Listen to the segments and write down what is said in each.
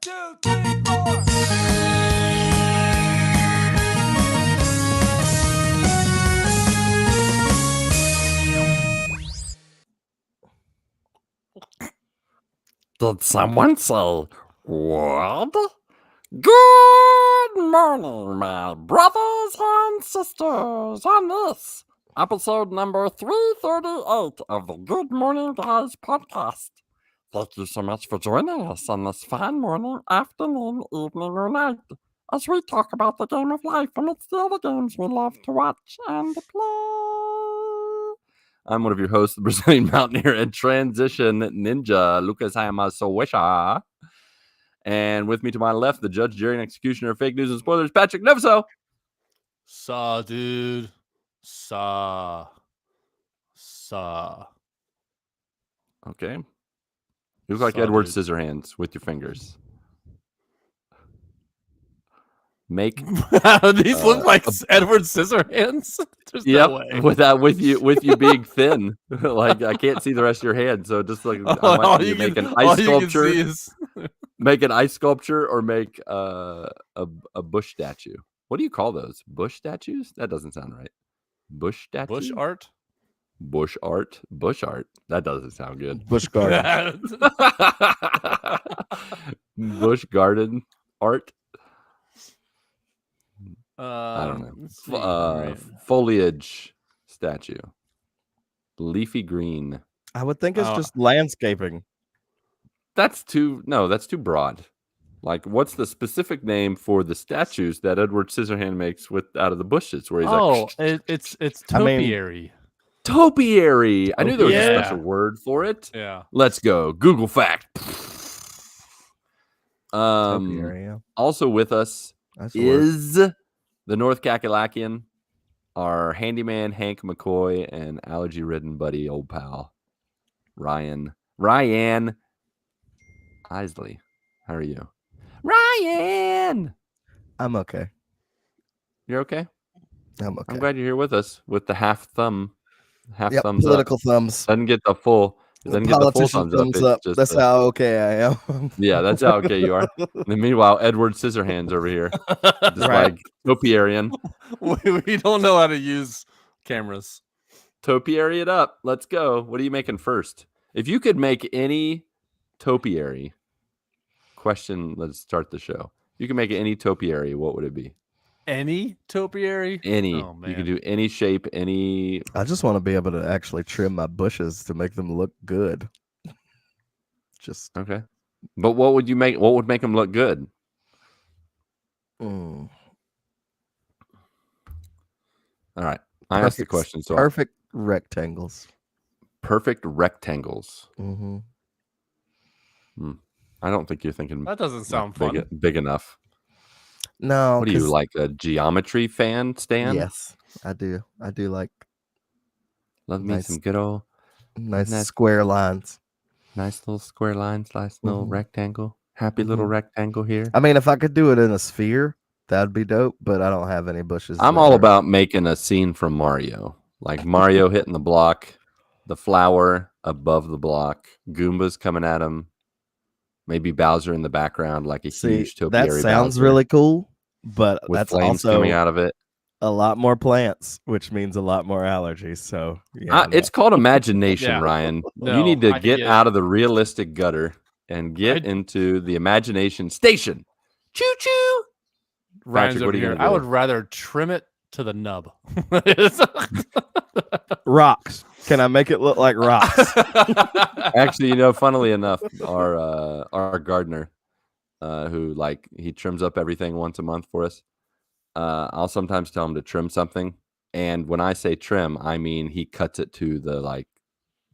2, 3, 4. Did someone say what? Good morning, my brothers and sisters, on this episode number 338 of the Good Morning Guys podcast. Thank you so much for joining us on this fine morning, afternoon, evening, or night as we talk about the game of life amidst the other games we love to watch and play. I'm one of your hosts, the Brazilian Mountaineer and Transition Ninja, Lucas Hamasowisha. And with me to my left, the judge, jury, and executioner of fake news and spoilers, Patrick Noviso. Saw, dude. Saw. Okay. You look like Edward Scissorhands with your fingers. Make these look like Edward Scissorhands. There's no way. with you being thin, like I can't see the rest of your hand, so just like I want you to make an ice sculpture, make an ice sculpture, or make a bush statue. What do you call those? Bush statues? That doesn't sound right. Bush statue. Bush art. Bush art. Bush art. That doesn't sound good. Bush garden. Bush garden art. I don't know. Foliage statue. Leafy green. I would think it's just landscaping. That's too broad. Like, what's the specific name for the statues that Edward Scissorhand makes out of the bushes? Where he's it's topiary. Topiary. I knew there was a special word for it. Yeah. Let's go. Google fact. Topiary, Also with us is the North Kakalaki, our handyman Hank McCoy, and allergy-ridden buddy, old pal Ryan Isley. How are you, Ryan? I'm okay. You're okay. I'm okay. I'm glad you're here with us with the half thumbs political up. Thumbs. Doesn't get the full. Doesn't get the full thumbs up. That's how okay I am. Yeah, that's how okay you are. And meanwhile, Edward Scissorhands over here, just like topiarian. We don't know how to use cameras. Topiary it up. Let's go. What are you making first? If you could make any topiary question, let's start the show. You can make any topiary. What would it be? Any topiary? Any. Oh, man. You can do any shape, any. I just want to be able to actually trim my bushes to make them look good. Just okay. But what would you make? What would make them look good? All right. I asked the question. So perfect rectangles. Perfect rectangles. Mm-hmm. I don't think you're thinking. That doesn't sound fun. Big enough. No. What are you, like a geometry fan, Stan? Yes, I do. I do like. Love me some good old. Nice square lines. Nice little square lines. Nice little rectangle. Happy little rectangle here. I mean, if I could do it in a sphere, that'd be dope. But I don't have any bushes. I'm all about making a scene from Mario, like Mario hitting the block, the flower above the block, Goombas coming at him. Maybe Bowser in the background, like a huge topiary. That sounds Bowser, really cool, but with that's flames also coming out of it. A lot more plants, which means a lot more allergies. So it's called imagination, Ryan. No, you need to get out of the realistic gutter and get into the imagination station. Choo choo. Ryan's over here. I would rather trim it to the nub. Rocks. Can I make it look like rocks? Actually, funnily enough, our gardener, who he trims up everything once a month for us. I'll sometimes tell him to trim something, and when I say trim, I mean he cuts it to the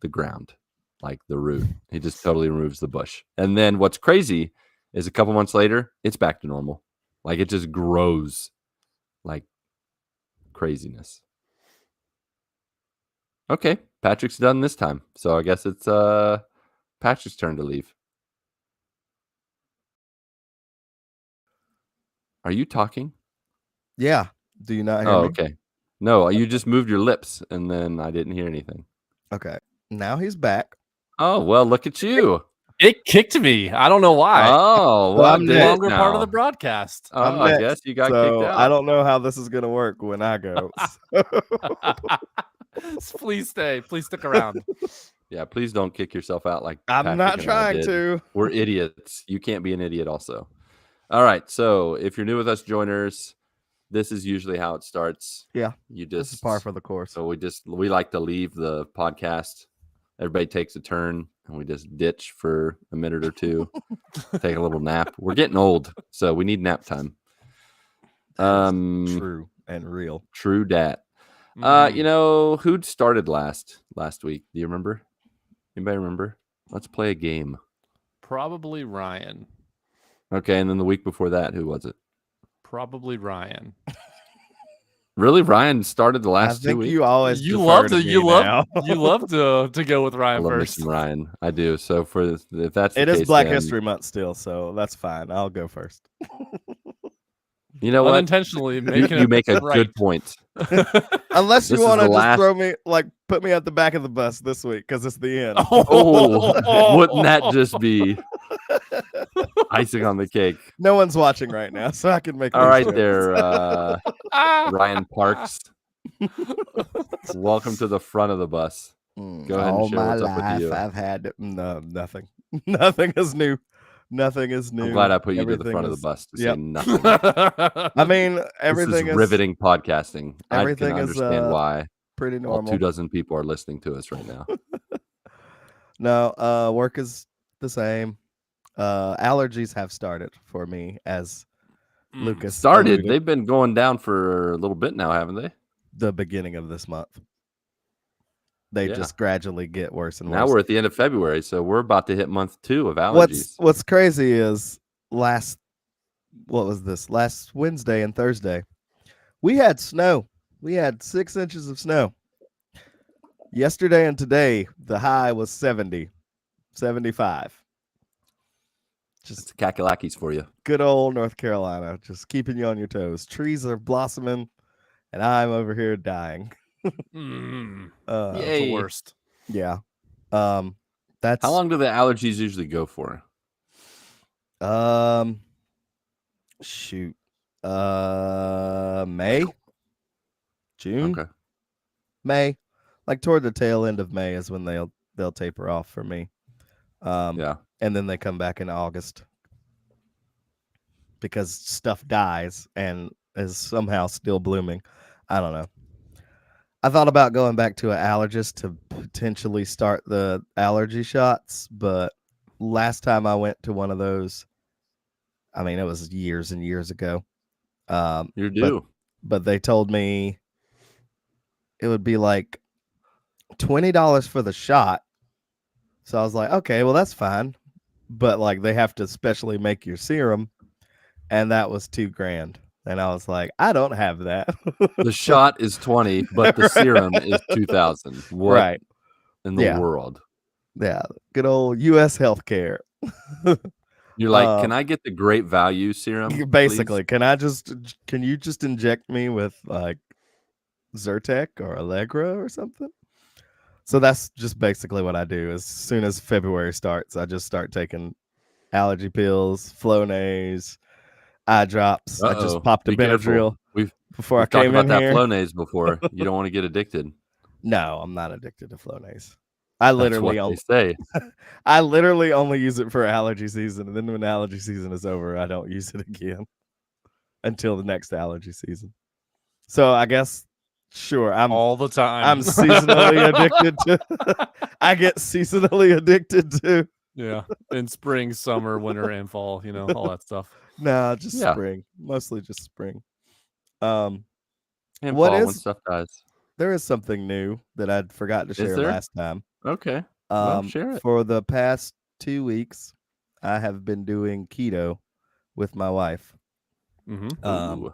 ground, like the root. He just totally removes the bush. And then what's crazy is a couple months later, it's back to normal. Like it just grows like craziness. Okay, Patrick's done this time. So I guess it's Patrick's turn to leave. Are you talking? Yeah. Do you not hear me? Okay. No, you just moved your lips and then I didn't hear anything. Okay. Now he's back. Oh, well, look at you. It kicked me. I don't know why. Oh, Well, what I'm No did it longer part of now? the broadcast. Oh, I'm I next, guess you got so kicked out. I don't know how this is gonna work when I go. Please stay. Please stick around. Yeah, please don't kick yourself out like I'm Patrick not and I trying did. to. We're idiots. You can't be an idiot also. All right, so if you're new with us joiners, this is usually how it starts. Yeah, You this is just par for the course. So we like to leave the podcast. Everybody takes a turn and we just ditch for a minute or two, take a little nap. We're getting old, so we need nap time. That is true and real. True dat. Mhm. You know, who'd started last week? Do you remember? Anybody remember? Let's play a game. Probably Ryan. Okay, and then the week before that, who was it? Probably Ryan. Really? Ryan started the I last 2 think weeks? you always You defer love to to. me You love. now. You love to go with I Ryan love first. missing Ryan. I do. So if that's the It case, is Black then, History Month still, so that's fine. I'll go first. you know what? Unintentionally making You it make a right. good point. Unless you This is want the to just last- throw me, like, put me at the back of the bus this week because it's the end. Oh, wouldn't that just be icing on the cake? No one's watching right now, so I can make. All these right, jokes. there, Ryan Parks. Welcome to the front of the bus. Go ahead and All share my what's up with life, you. I've had nothing. Nothing is new. Nothing is new. I'm glad I put you to the Everything front of the is- bus to yep. say nothing. I mean, This everything is is riveting podcasting. I everything can is, understand why pretty all normal. 2,000 people are listening to us right now. No, work is the same. Allergies have started for me, as Lucas Started. alluded, They've been going down for a little bit now, haven't they? the beginning of this month. They Yeah. just gradually get worse and Now worse. we're at the end of February, so we're about to hit month 2 of allergies. What's crazy is last Wednesday and Thursday, we had snow. We had 6 inches of snow. Yesterday and today, the high was 70, 75. It's Just Kakalakis for you. good old North Carolina, just keeping you on your toes. Trees are blossoming, and I'm over here dying. That's Yay. the worst. Yeah. That's How long do the allergies usually go for? shoot. May? June? Okay. May. Like toward the tail end of May is when they'll taper off for me. Yeah. And then they come back in August because stuff dies and is somehow still blooming. I don't know. I thought about going back to an allergist to potentially start the allergy shots, but last time I went to one of those, I mean, it was years and years ago. You're due. But they told me it would be like $20 for the shot. So I was like, okay, well, that's fine. But like they have to specially make your serum, and that was $2,000. And I was like, I don't have that. The shot is 20, but the serum is 2,000. What Right. in the world? Yeah. Good old US healthcare. You're like, can I get the great value serum? Basically, please? can you just inject me with like Zyrtec or Allegra or something? So that's just basically what I do. As soon as February starts, I just start taking allergy pills, Flonase, eye drops. I just popped a Be careful. Benadryl We've before I talked came about in that here. Flonase before. You don't want to get addicted. No, I'm not addicted to Flonase. I That's what they say. I literally only use it for allergy season, and then when allergy season is over, I don't use it again until the next allergy season. So I guess, sure, I'm all the time. I'm seasonally addicted to. I get seasonally addicted to. Yeah, in spring, summer, winter, and fall. You know, all that stuff. No, just Yeah. spring, mostly just spring. And What fall when is- stuff dies. There is something new that I'd forgot to share there? last time. Okay. Well, share it. For the past 2 weeks, I have been doing keto with my wife. Mm-hmm. Ooh.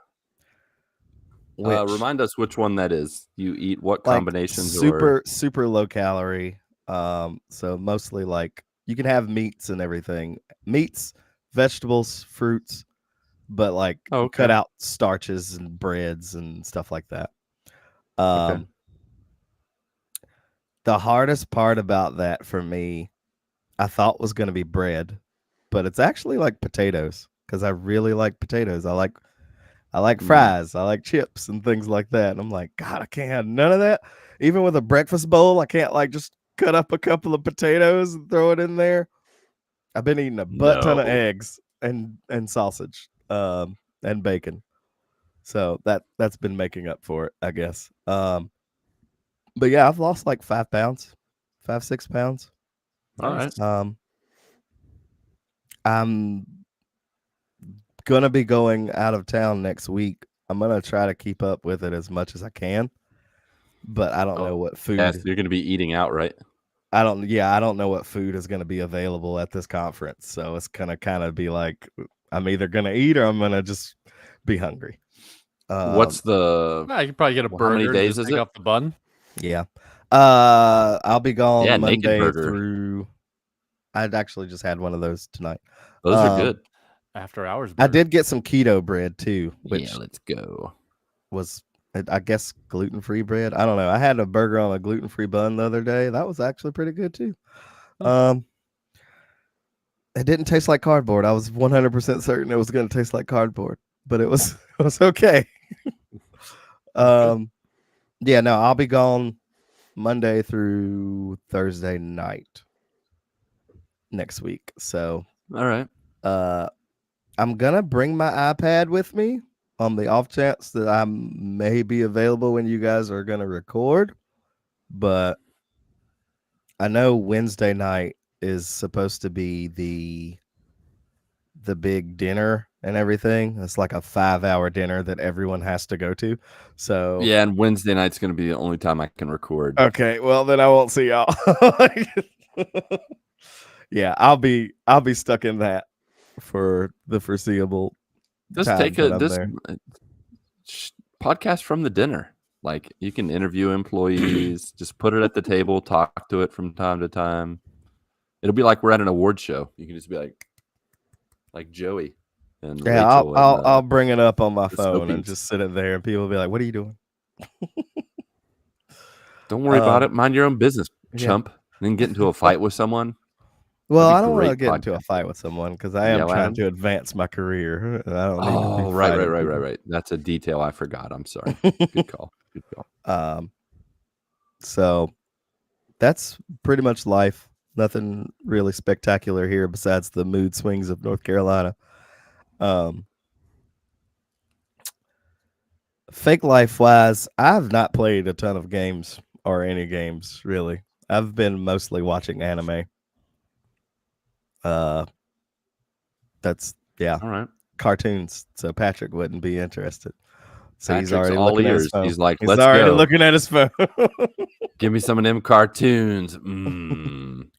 Which, Remind us which one that is. You eat what like, combinations? super low calorie. So mostly like you can have meats and everything, meats, vegetables, fruits, but like cut out starches and breads and stuff like that. The hardest part about that for me I thought was going to be bread, but it's actually like potatoes because I really like potatoes. I like fries. I like chips and things like that. And I'm like, God, I can't have none of that. Even with a breakfast bowl, I can't like just cut up a couple of potatoes and throw it in there. I've been eating a butt ton of eggs and sausage and bacon. So that's been making up for it, I guess. But yeah, I've lost like 5 pounds, 6 pounds. All right. I'm gonna be going out of town next week. I'm gonna try to keep up with it as much as I can, but I don't know what food. Yes, you're going to be eating out, right? I don't know what food is gonna be available at this conference. So it's gonna kind of be like I'm either gonna eat or I'm gonna just be hungry. What's the? Um, You could probably get a How burger many and days just is take it? off the bun. Yeah. I'll be gone Yeah, naked Monday burger. through. I'd actually just had one of those tonight. Those are good. After hours I burger. did get some keto bread too, which Yeah, let's go. was, I guess, gluten-free bread. I don't know. I had a burger on a gluten-free bun the other day. That was actually pretty good too. It didn't taste like cardboard. I was 100% certain it was going to taste like cardboard, but it was it was okay. Yeah, no, I'll be gone Monday through Thursday night next week. So, All right. I'm gonna bring my iPad with me on the off chance that I may be available when you guys are gonna record. But I know Wednesday night is supposed to be the big dinner and everything. It's like a 5-hour dinner that everyone has to go to. So Yeah, and Wednesday night's going to be the only time I can record. okay, well then I won't see y'all. Yeah, I'll be stuck in that for the foreseeable Just time take that a I'm this there. podcast from the dinner. Like you can interview employees, just put it at the table, talk to it from time to time. It'll be like we're at an award show. You can just be like Joey and Yeah, Rachel. I'll bring it up on my the phone and Soapies. just sit it there, and people will be like, "What are you doing?" Don't worry about it. Mind your own business, yeah. chump. Then get into a fight with someone. Well, That'd I be don't want to great get into a podcasting. fight with someone because I am Yell at trying 'em? to advance my career. And I don't need to Oh, be right. fighting people. That's a detail I forgot. I'm sorry. Good call. Good call. So that's pretty much life. Nothing really spectacular here besides the mood swings of North Carolina. Fake life wise, I've not played a ton of games or any games really. I've been mostly watching anime. That's All right. cartoons. So Patrick wouldn't be interested. So he's Patrick's already all looking at his ears. phone. He's like, He's let's already go. looking at his phone. Give me some of them cartoons.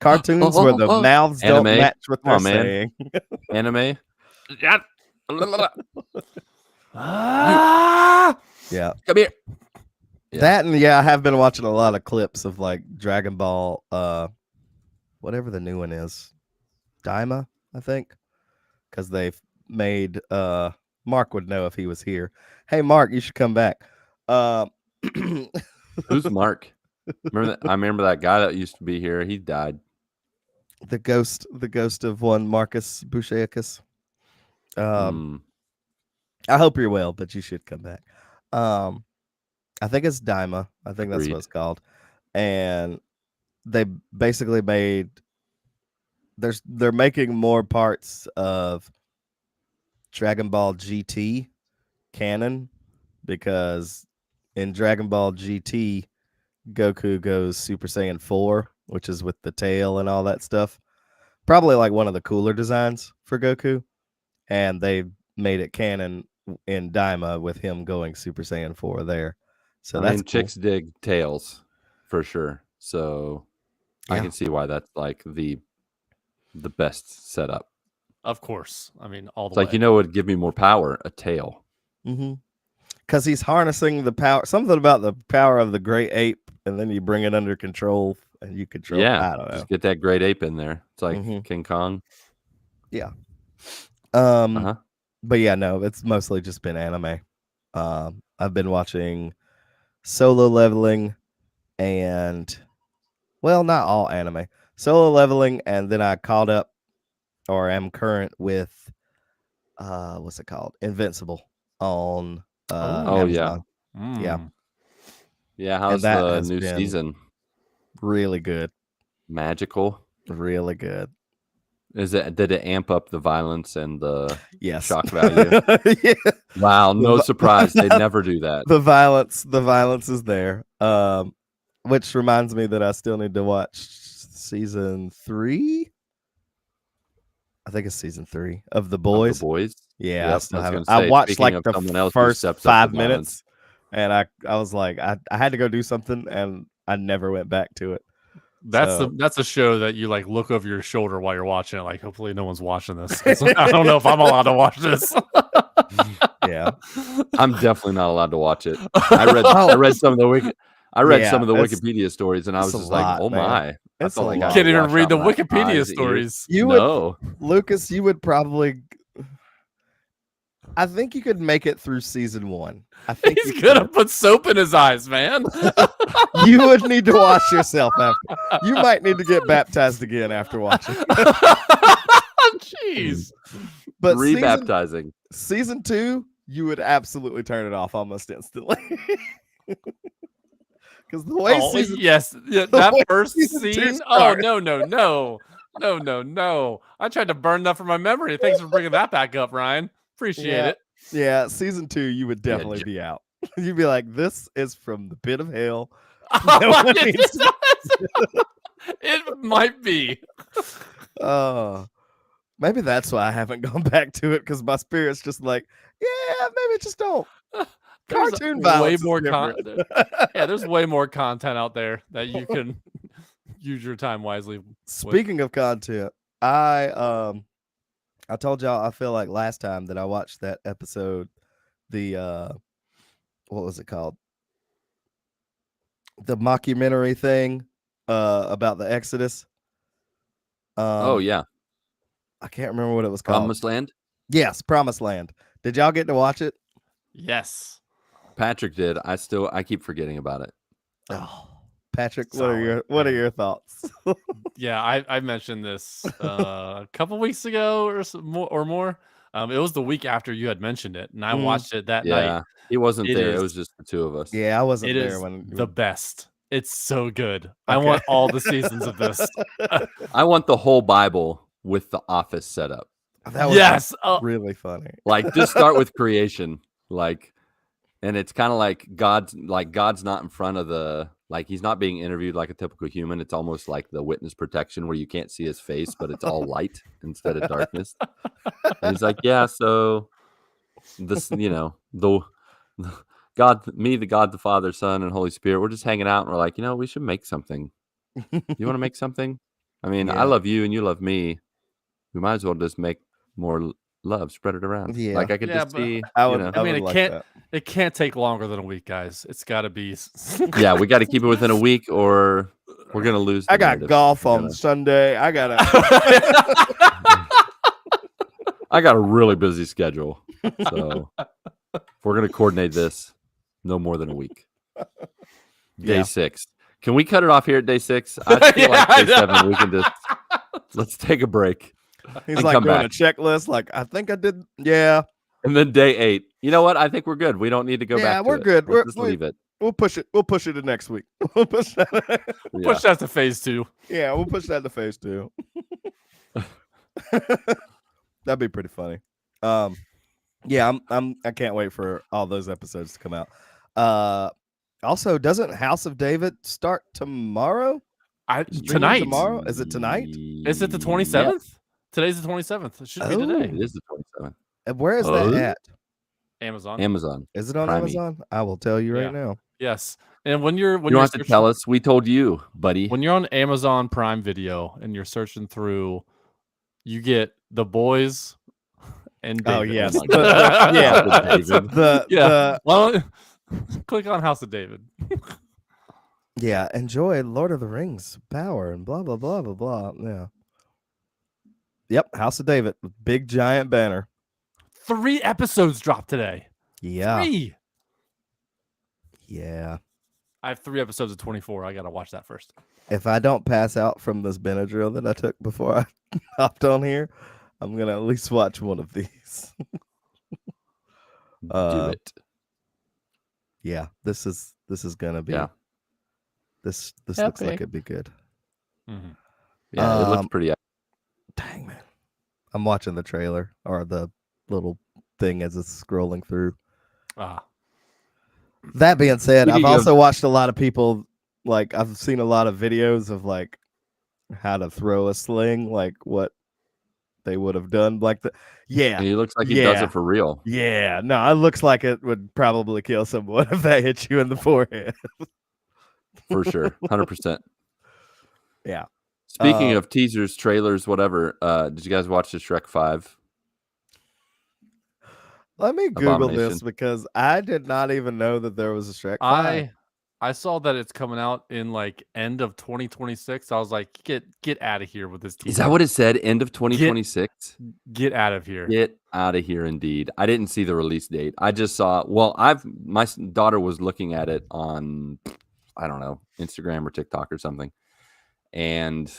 Cartoons where the mouths don't Anime? match what Come they're on, man. saying. Anime. Yeah. Yeah. Come here. Yeah. That and I have been watching a lot of clips of like Dragon Ball, whatever the new one is, Daima, I think, because they've made. Mark would know if he was here. Hey, Mark, you should come back. Who's Mark? I remember that guy that used to be here. He died. The ghost of one Marcus Bushakis. I hope you're well, but you should come back. I think it's Daima. I think that's what it's called. And they basically made they're making more parts of Dragon Ball GT canon because in Dragon Ball GT, Goku goes Super Saiyan 4, which is with the tail and all that stuff. Probably like one of the cooler designs for Goku. And they made it canon in Daima with him going Super Saiyan 4 there. So that's cool. Chicks dig tails for sure. So I can see why that's like the best setup. Of course. I mean, all the It's way. like, what would give me more power? A tail. Because he's harnessing the power, something about the power of the great ape, and then you bring it under control and you control. Yeah, I don't know. just get that great ape in there. It's like King Kong. Yeah. But yeah, no, it's mostly just been anime. I've been watching Solo Leveling and, well, not all anime. Solo Leveling, and then I caught up, or am current with, what's it called? Invincible on Amazon. Yeah. Yeah, And how's that the has new been season? really good. Magical? Really good. Did it amp up the violence and the Yes. shock value? Yeah. Wow, no The- surprise. They never do that. The violence is there. Which reminds me that I still need to watch season 3. I think it's season 3 of The Of Boys. The Boys? Yeah, I Yep, still I was haven't. gonna I say, watched speaking like of the someone else who first steps up the 5 violence. minutes, and I was like, I had to go do something, and I never went back to it. That's a show that you like look over your shoulder while you're watching it. Like, hopefully, no one's watching this. I don't know if I'm allowed to watch this. Yeah, I'm definitely not allowed to watch it. I read some of the Yeah, it's- Wikipedia stories, and I was it's a just like, lot, "Oh man. my!" I It's felt a like I lot. had Can't to even wash read out the my Wikipedia eyes, ears. stories. You No, Lucas, you would probably. I think you could make it through season 1. I think He's you gonna could. put soap in his eyes, man. You would need to wash yourself after. You might need to get baptized again after watching. Jeez. But rebaptizing. season 2, you would absolutely turn it off almost instantly. Because the way season that way first season 2 scene. started. No. I tried to burn that from my memory. Thanks for bringing that back up, Ryan. Appreciate it. Yeah, season 2, you would definitely be out. You'd be like, this is from the pit of hell. It might be. Maybe that's why I haven't gone back to it, because my spirit's just like, yeah, maybe just don't. There's Cartoon way violence more is different. there's way more content out there that you can use your time wisely. Speaking of content, I told y'all I feel like last time that I watched that episode, the what was it called? The mockumentary thing about the Exodus. Oh yeah, I can't remember what it was called. Promised Land. Yes, Promised Land. Did y'all get to watch it? Yes. Patrick did. I keep forgetting about it. Oh, Patrick, Solid, what are your thoughts? Yeah, I mentioned this a couple weeks ago or more. It was the week after you had mentioned it, and I watched it that night. Yeah, he wasn't It there. It is- was just the two of us. Yeah, I wasn't It there is when the best. It's so good. I Okay. want all the seasons of this. I want the whole Bible with the Office set up. that was Yes. really funny. Like, just start with creation. Like, and it's kind of like God's not in front of the, like, he's not being interviewed like a typical human. It's almost like the witness protection where you can't see his face, but it's all light instead of darkness. And he's like, yeah, so this, the God, me, the God, the Father, Son, and Holy Spirit, we're just hanging out, and we're like, we should make something. You want to make something? I mean, Yeah. I love you and you love me. We might as well just make more love, spread it around. Yeah. Like, I could Yeah, just but see. I would. I mean, would it like can't- that. It can't take longer than a week, guys. It's got to be. Yeah, we got to keep it within a week, or we're gonna lose. I the got narrative. golf We on gotta- Sunday. I gotta. I got a really busy schedule, so if we're gonna coordinate this, no more than a week. Day Yeah. 6. Can we cut it off here at day 6? I feel like I day 7 we can just let's take a break. He's And like come doing back. a checklist. Like, I think I did. Yeah, And then day 8. You know what? I think we're good. We don't need to go Yeah, back. To we're it. good. Let's just leave it. we'll push it. We'll push it to next week. We'll push that. Yeah. Push that to phase 2. Yeah, we'll push that to phase 2. That'd be pretty funny. Yeah, I can't wait for all those episodes to come out. Also, doesn't House of David start tomorrow? Streaming Tonight. tomorrow? Is it tonight? Is it the 27th? Today's the 27th. It should be Oh. today. It is the 27th. And where is Oh. that at? Amazon. Amazon. Is it on Prime-y. Amazon? I will tell you right Yeah. now. Yes. And when you're You don't have to tell us. We told you, buddy. when you're on Amazon Prime Video and you're searching through, you get The Boys and David. Oh, yes. my Yeah. David. Yeah. Well, click on House of David. Yeah, enjoy Lord of the Rings power and blah blah blah blah blah. Yeah. Yep, House of David, big giant banner. 3 episodes dropped today. Yeah. 3. Yeah. I have 3 episodes of 24. I gotta watch that first. if I don't pass out from this Benadryl that I took before I hopped on here, I'm gonna at least watch one of these. Do it. Yeah, this is gonna be. Yeah. This looks like it'd be good. Mm-hmm. Yeah, it looks pretty. Dang man, I'm watching the trailer or the little thing as it's scrolling through. That being said, I've also watched a lot of people, like I've seen a lot of videos of like how to throw a sling, like what they would have done, like He looks like he does it for real. Yeah, no, it looks like it would probably kill someone if that hit you in the forehead. For sure, 100%. Yeah. Speaking of teasers, trailers, whatever, did you guys watch the Shrek 5? Let me Google this because I did not even know that there was a Shrek 5. I saw that it's coming out in like end of 2026. I was like, get out of here with this teaser. Is that what it said? End of 2026? Get out of here. Get out of here, indeed. I didn't see the release date. I just saw. Well, my daughter was looking at it on, I don't know, Instagram or TikTok or something, and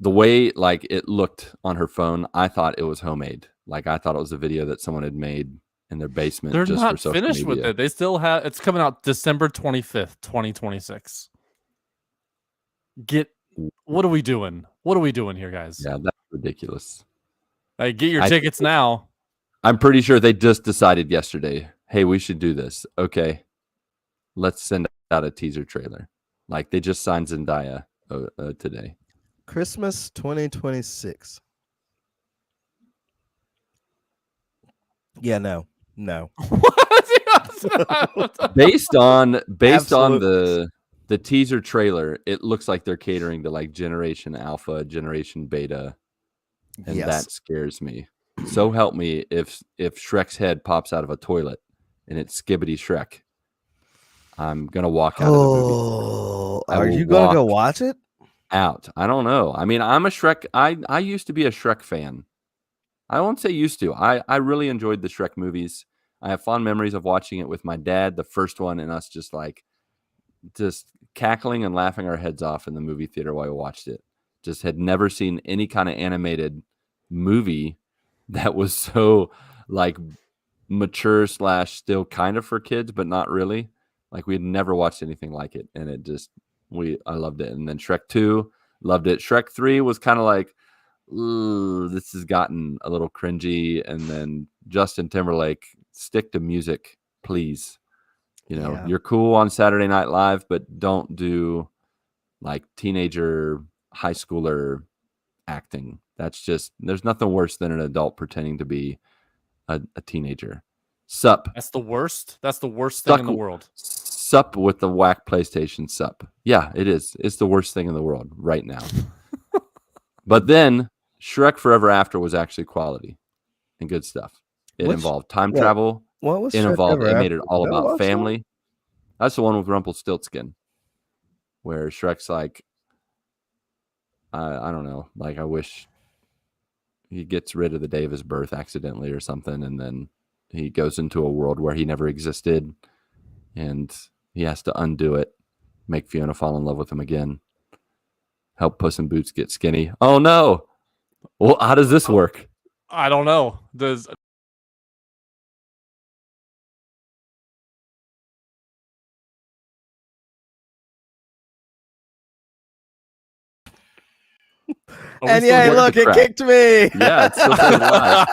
the way like it looked on her phone, I thought it was homemade. Like I thought it was a video that someone had made in their basement. They're just not for social finished media. with it. They still have. It's coming out December 25th, 2026. What are we doing? What are we doing here, guys? Yeah, that's ridiculous. Like, get your tickets now. I'm pretty sure they just decided yesterday, hey, we should do this. Okay, let's send out a teaser trailer. Like they just signed Zendaya today. Christmas 2026. Yeah, no. based on the teaser trailer, it looks like they're catering to like Generation Alpha, Generation Beta, and that scares me. So help me if Shrek's head pops out of a toilet and it's Skibbity Shrek, I'm gonna walk out of the movie. Are you gonna go watch it? Out. I don't know. I mean, I'm a Shrek. I used to be a Shrek fan. I won't say used to. I really enjoyed the Shrek movies. I have fond memories of watching it with my dad, the first one, and us just cackling and laughing our heads off in the movie theater while we watched it. Just had never seen any kind of animated movie that was so like mature / still kind of for kids, but not really. Like we had never watched anything like it, and it just I loved it. And then Shrek 2, loved it. Shrek 3 was kind of like, this has gotten a little cringy. And then Justin Timberlake, stick to music, please. You know, you're cool on Saturday Night Live, but don't do like teenager, high schooler acting. That's just, there's nothing worse than an adult pretending to be a teenager. Sup. That's the worst. That's the worst thing in the world. Sup with the whack PlayStation sup. Yeah, it is. It's the worst thing in the world right now. But then Shrek Forever After was actually quality and good stuff. It involved time travel. What was it involved? It made it all about family. That's the one with Rumpelstiltskin, where Shrek's like, I don't know, like I wish he gets rid of the day of his birth accidentally or something, and then he goes into a world where he never existed, and he has to undo it, make Fiona fall in love with him again, help Puss in Boots get skinny. Oh no! Well, how does this work? I don't know. And yeah, look, it kicked me. Yeah, it's still saying live.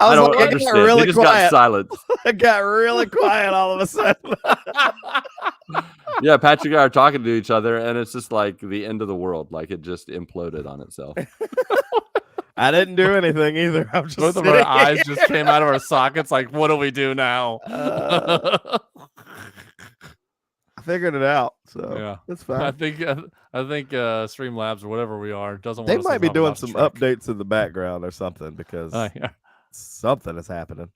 I don't understand. Really, they just got silent. It got really quiet all of a sudden. Yeah, Patrick and I are talking to each other, and it's just like the end of the world. Like it just imploded on itself. I didn't do anything either. I'm just both of our eyes just came out of our sockets. Like, what do we do now? I figured it out, so yeah, it's fine. I think Streamlabs or whatever we are doesn't. They might be doing some updates in the background or something because something is happening.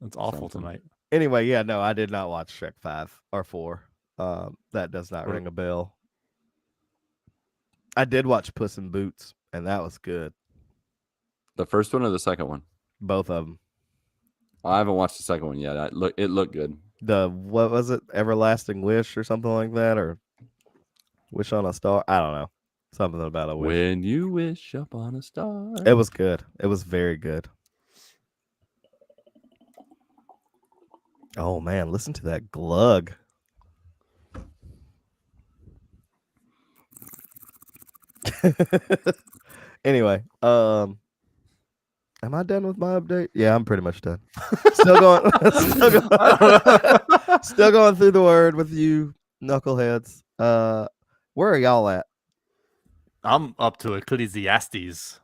It's awful tonight. Anyway, yeah, no, I did not watch Shrek 5 or 4. That does not ring a bell. I did watch Puss in Boots, and that was good. The first one or the second one? Both of them. I haven't watched the second one yet. It looked good. What was it? Everlasting Wish or something like that, or Wish on a Star. I don't know. Something about a wish. When you wish upon a star. It was good. It was very good. Oh man, listen to that glug. Anyway, am I done with my update? Yeah, I'm pretty much done. Still going, still going through the word with you, knuckleheads. Where are y'all at? I'm up to Ecclesiastes.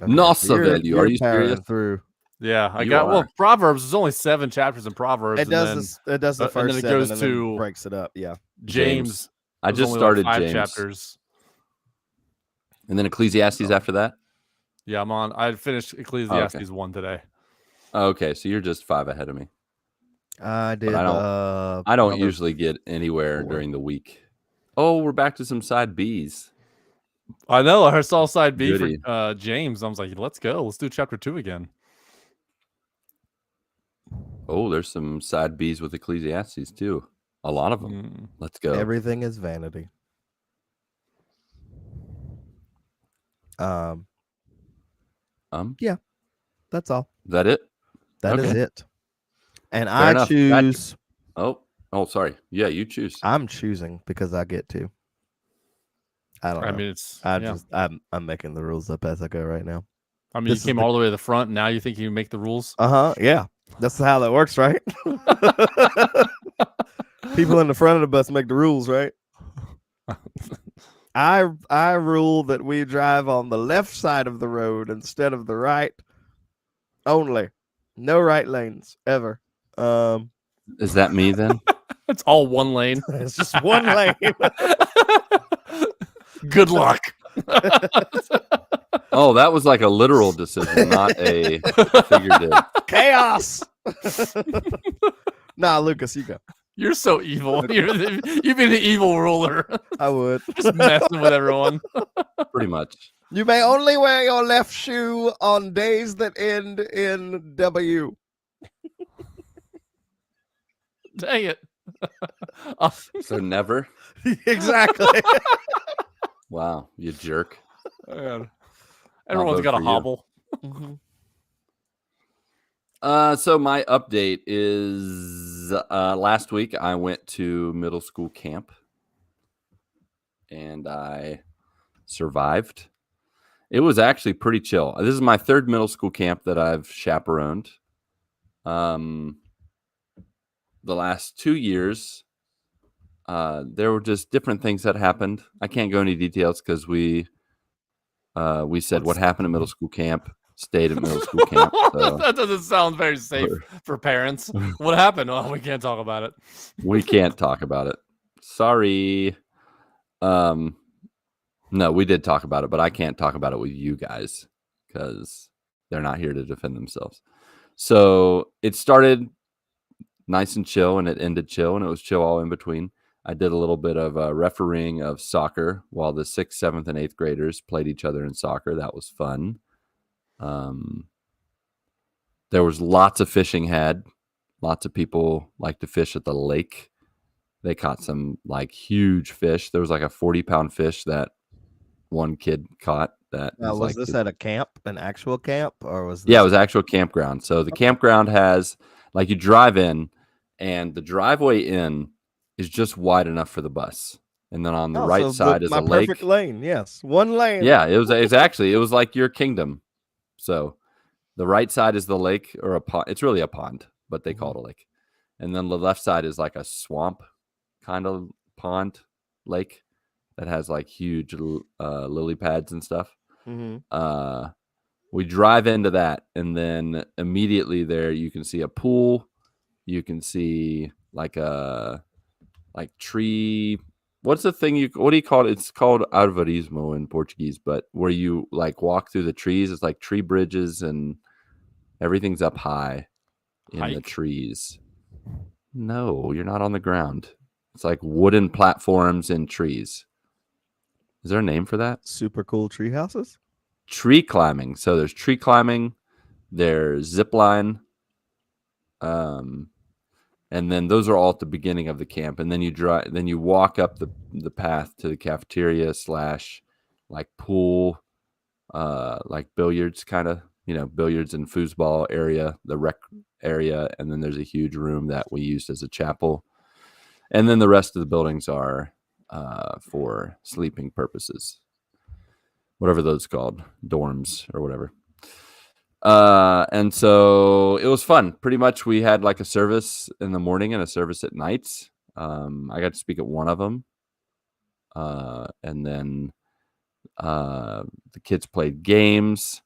Nossa, velho, are you powering serious? through. Yeah, I You got are. Proverbs. There's only 7 chapters in Proverbs. It does the and then first it 7 goes and to then breaks it up. Yeah. James. I There's just only started like 5 James. chapters. And then Ecclesiastes after that? Yeah, I'm on. I finished Ecclesiastes 1 today. Okay, so you're just 5 ahead of me. I did. I don't Proverbs usually get anywhere 4. during the week. Oh, we're back to some side Bs. I know. I saw side B Goody. for James. I was like, let's go. Let's do chapter 2 again. Oh, there's some side Bs with Ecclesiastes too. A lot of them. Let's go. Everything is vanity. Yeah, that's all. Is that it? That is Okay. it. And Fair I enough. choose. Oh, sorry. Yeah, you choose. I'm choosing because I get to. I don't know. I mean, it's. I'm making the rules up as I go right now. I mean, you came all the way to the front. Now you think you make the rules? Yeah, that's how that works, right? People in the front of the bus make the rules, right? I rule that we drive on the left side of the road instead of the right. Only, no right lanes ever. Is that me then? It's all one lane. It's just one lane. Good luck. Oh, that was like a literal decision, not a figurative. Chaos. Nah, Lucas, you go. You're so evil. You've been the evil ruler. I would. Just messing with everyone. Pretty much. You may only wear your left shoe on days that end in W. Dang it. So never? Exactly. Wow, you jerk. Man. Everyone's vote got a for you. hobble. So my update is last week I went to middle school camp and I survived. It was actually pretty chill. This is my 3rd middle school camp that I've chaperoned. The last 2 years, there were just different things that happened. I can't go into details because we said what happened at middle school camp stayed at middle school camp. So. That doesn't sound very safe for parents. What happened? Oh, we can't talk about it. We can't talk about it. Sorry. No, we did talk about it, but I can't talk about it with you guys because they're not here to defend themselves. So it started nice and chill and it ended chill and it was chill all in between. I did a little bit of refereeing of soccer while the 6th, 7th, and 8th graders played each other in soccer. That was fun. There was lots of fishing had. Lots of people like to fish at the lake. They caught some like huge fish. There was like a 40-pound fish that one kid caught. Was this at a camp, an actual camp, or was this... Yeah, it was actual campground. So the campground has like you drive in, and the driveway in is just wide enough for the bus, and then on the right side is a lake. Perfect lane. Yes, one lane. Yeah, it was like your kingdom. So the right side is the lake or a pond. It's really a pond, but they call it a lake. And then the left side is like a swamp kind of pond lake that has like huge lily pads and stuff. We drive into that, and then immediately there you can see a pool. You can see like a tree. What's the thing what do you call it? It's called arvorismo in Portuguese, but where you like walk through the trees. It's like tree bridges and everything's up high in the trees. No, you're not on the ground. It's like wooden platforms in trees. Is there a name for that? Super cool tree houses? Tree climbing. So there's tree climbing. There's zip line. And then those are all at the beginning of the camp. And then you walk up the path to the cafeteria / like pool, like billiards kind of, billiards and foosball area, the rec area. And then there's a huge room that we used as a chapel. And then the rest of the buildings are for sleeping purposes, whatever those called, dorms or whatever. And so it was fun. Pretty much we had like a service in the morning and a service at night. I got to speak at one of them. And then the kids played games.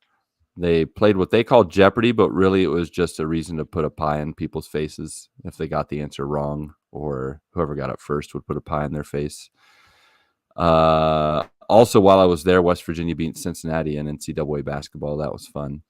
They played what they called Jeopardy, but really it was just a reason to put a pie in people's faces if they got the answer wrong, or whoever got it first would put a pie in their face. Also, while I was there, West Virginia beat Cincinnati in NCAA basketball. That was fun.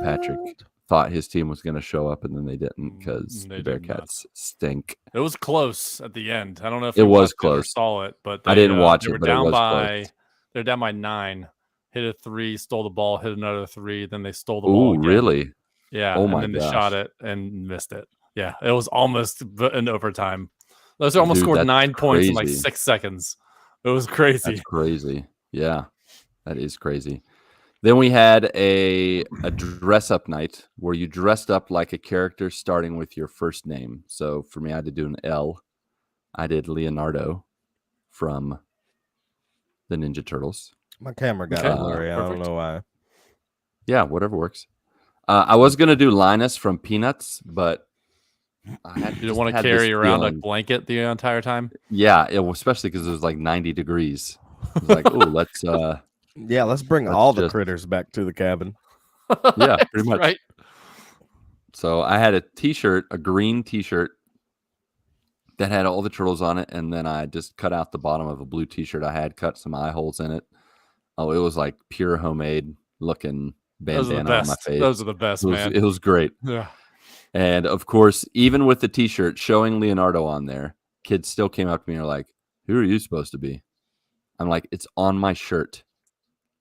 Patrick thought his team was going to show up, and then they didn't because the Bearcats stink. It was close at the end. I don't know if it was close. Saw it, but I didn't watch it. But it was close. They're down by 9. Hit a 3, stole the ball, hit another 3, then they stole the ball again. Really? Yeah. Oh and then they shot it and missed it. Yeah, it was almost in overtime. Those almost scored 9 points in like 6 seconds. It was crazy. That's crazy. Yeah, that is crazy. Then we had a dress-up night where you dressed up like a character starting with your first name. So for me, I had to do an L. I did Leonardo from the Ninja Turtles. My camera got blurry. I don't know why. Yeah, whatever works. I was going to do Linus from Peanuts, but I had, you don't want to carry around a blanket the entire time? Yeah, especially because it was like 90 degrees. I was like, oh, let's... let's bring all the critters back to the cabin. Yeah, pretty much. Right. So I had a green t-shirt that had all the turtles on it, and then I just cut out the bottom of a blue t-shirt I had, cut some eye holes in it. Oh, it was like pure homemade looking bandana on my face. Those are the best, man. It was great. Yeah. And of course, even with the t-shirt showing Leonardo on there, kids still came up to me and were like, "Who are you supposed to be?" I'm like, "It's on my shirt.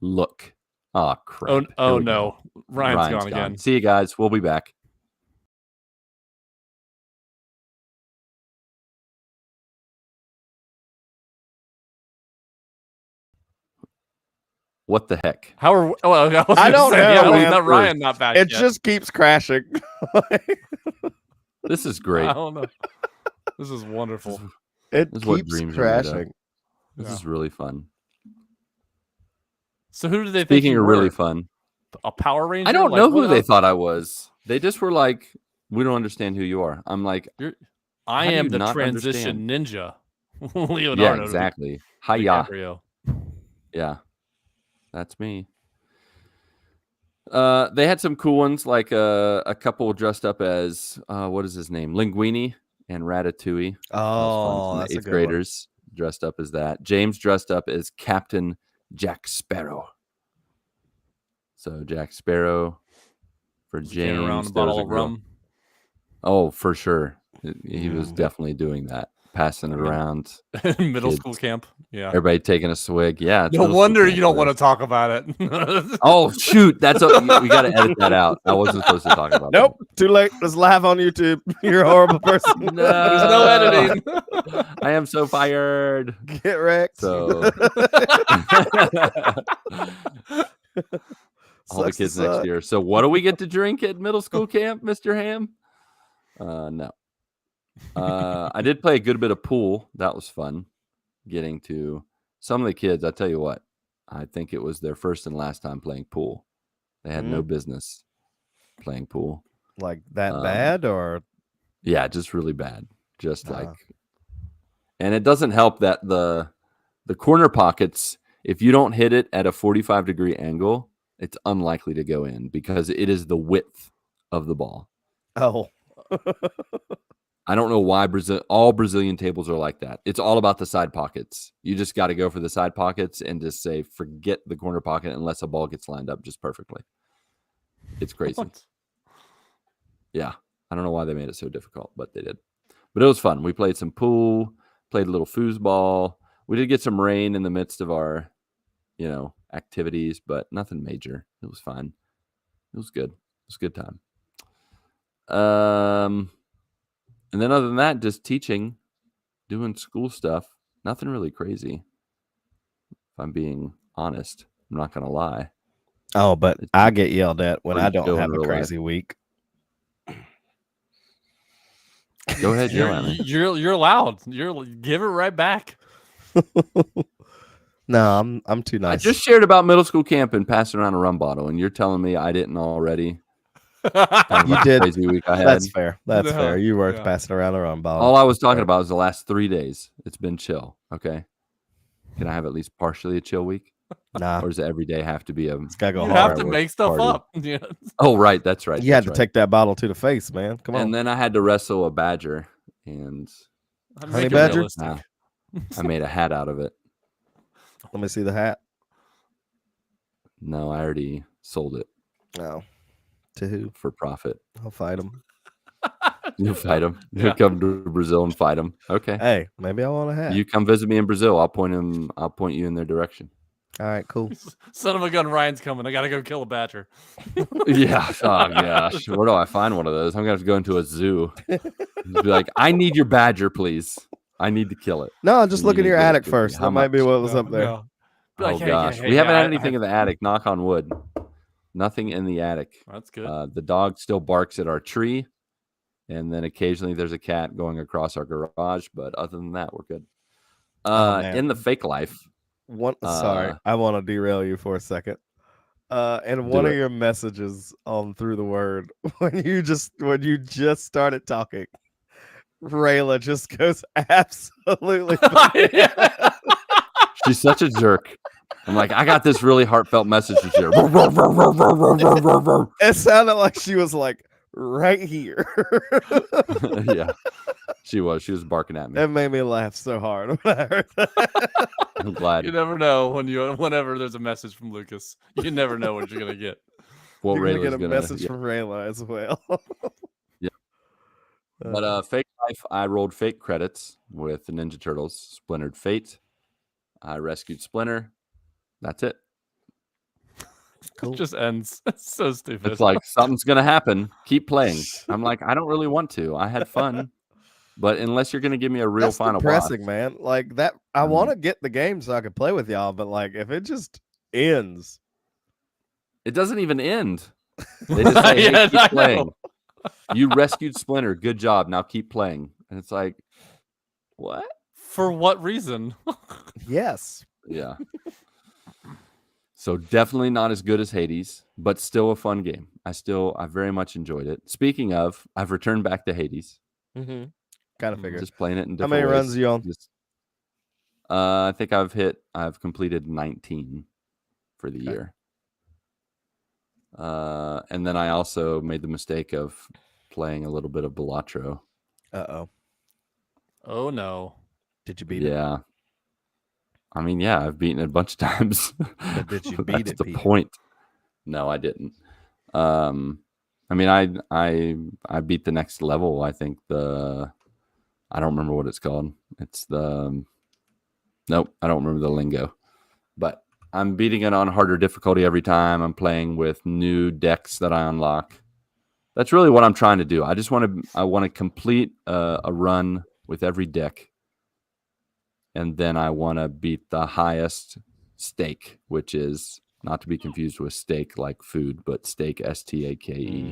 Look." Oh, crap. Oh no. Ryan's gone again. See you guys. We'll be back. What the heck? I don't know. Yeah, Ryan not back. It just keeps crashing. This is great. I don't know. This is wonderful. It keeps crashing. This is really fun. So who did they think? Speaking of really fun, a Power Ranger? I don't know who they thought I was. They just were like, "We don't understand who you are." I'm like, I am the transition ninja. Leonardo. Yeah, exactly. Hiya. Yeah, that's me. They had some cool ones, like a couple dressed up as what is his name, Linguini and Ratatouille. Oh, that's 8th graders dressed up as that. James dressed up as Captain Jack Sparrow. So Jack Sparrow for James. Around a bottle of rum. Oh, for sure. He was definitely doing that, passing it around. Middle school camp. Yeah. Everybody taking a swig. Yeah. No wonder you don't want to talk about it. Oh, shoot. That's we got to edit that out. I wasn't supposed to talk about Nope. Too late. It's live on YouTube. You're a horrible person. No. There's no editing. I am so fired. Get wrecked. So all the kids next year. So what do we get to drink at middle school camp, Mr. Ham? No. I did play a good bit of pool. That was fun. Getting to some of the kids, I tell you what, I think it was their first and last time playing pool. They had no business playing pool. Like that bad, or? Yeah, just really bad. Just like, and it doesn't help that the corner pockets, if you don't hit it at a 45-degree angle, it's unlikely to go in because it is the width of the ball. Oh. I don't know why all Brazilian tables are like that. It's all about the side pockets. You just got to go for the side pockets and just say, forget the corner pocket unless a ball gets lined up just perfectly. It's crazy. What? Yeah. I don't know why they made it so difficult, but they did. But it was fun. We played some pool, played a little foosball. We did get some rain in the midst of our, activities, but nothing major. It was fine. It was good. It was a good time. And then other than that, just teaching, doing school stuff. Nothing really crazy. If I'm being honest, I'm not gonna lie. Oh, but It's I get yelled at when I pretty don't chill in have a real life. crazy week. Go ahead, yell at me. You're allowed. Give it right back. No, I'm too I nice. just shared about middle school camp and passing around a rum bottle, and you're telling me I didn't already. Talking You about the did. crazy week I had. That's fair. That's Yeah, fair. You were yeah. passing around a rum bottle. All I was talking Fair. about was the last 3 days. It's been chill. Okay. Can I have at least partially a chill week? Nah, Or does every day have to be a it's gotta go You hard. have to fireworks make stuff party? up. Yeah. Oh, right. That's right. You had that's to right. take that bottle to the face, man. Come on. And then I had to wrestle a badger, and Make Honey it badger? realistic. Nah. I made a hat out of it. Let me see the hat. No, I already sold it No. To who? for profit. I'll fight him. You fight him. You Yeah. come to Brazil and fight him. Okay. Hey, maybe I want a hat. You come visit me in Brazil. I'll point you in their direction. All right, cool. Son of a gun, Ryan's coming. I gotta go kill a badger. Yeah. Oh gosh. Where do I find one of those? I'm gonna have to go into a zoo. Be like, I need your badger, please. I need to kill it. No, just And look you in your give it attic to me. first. How That might be much? what was up there. No. Be like, Oh hey, gosh, hey, we haven't yeah, had anything in the attic. Knock on wood. Nothing in the attic. That's good. The dog still barks at our tree, and then occasionally there's a cat going across our garage. But other than that, we're good. Man. In the fake life, Sorry, I want to derail you for a second. And one Do of it. your messages on Through the Word, when you just started talking, Rayla just goes absolutely bananas. she's such a jerk. I'm like, I got this really heartfelt message to share. It sounded like she was like right here. Yeah, she was. She was barking at me. That made me laugh so hard when I heard that. I'm glad. You never know whenever there's a message from Lucas. You never know what you're gonna get. What You're gonna Rayla's get a message from Rayla as well. Yeah. But fake life, I rolled fake credits with the Ninja Turtles. Splintered Fate. I rescued Splinter. That's it. Cool. It just ends. It's so stupid. It's like something's gonna happen. Keep playing. I'm like, I don't really want to. I had fun, but unless you're gonna give me a real That's final depressing, boss, man. Like that, I want to get the game so I can play with y'all, but like if it just ends, it doesn't even end. They just say, "Hey, Yes, I keep know. playing. You rescued Splinter. Good job. Now keep playing." And it's like, what? For what reason? yes, Yeah. So definitely not as good as Hades, but still a fun game. I very much enjoyed it. Speaking of, I've returned back to Hades. kind of figured. Just playing it in How different many ways. runs are you on? I think I've completed 19 for the year. And then I also made the mistake of playing a little bit of Balatro. Oh no. Did you beat it? Yeah. I mean, yeah, I've beaten it a bunch of times. But did you beat That's it, the Pete? point. No, I didn't. I mean, I beat the next level. I think I don't remember what it's called. It's nope, I don't remember the lingo. But I'm beating it on harder difficulty every time. I'm playing with new decks that I unlock. That's really what I'm trying to do. I want to complete a run with every deck. And then I want to beat the highest stake, which is not to be confused with steak like food, but stake, STAKE.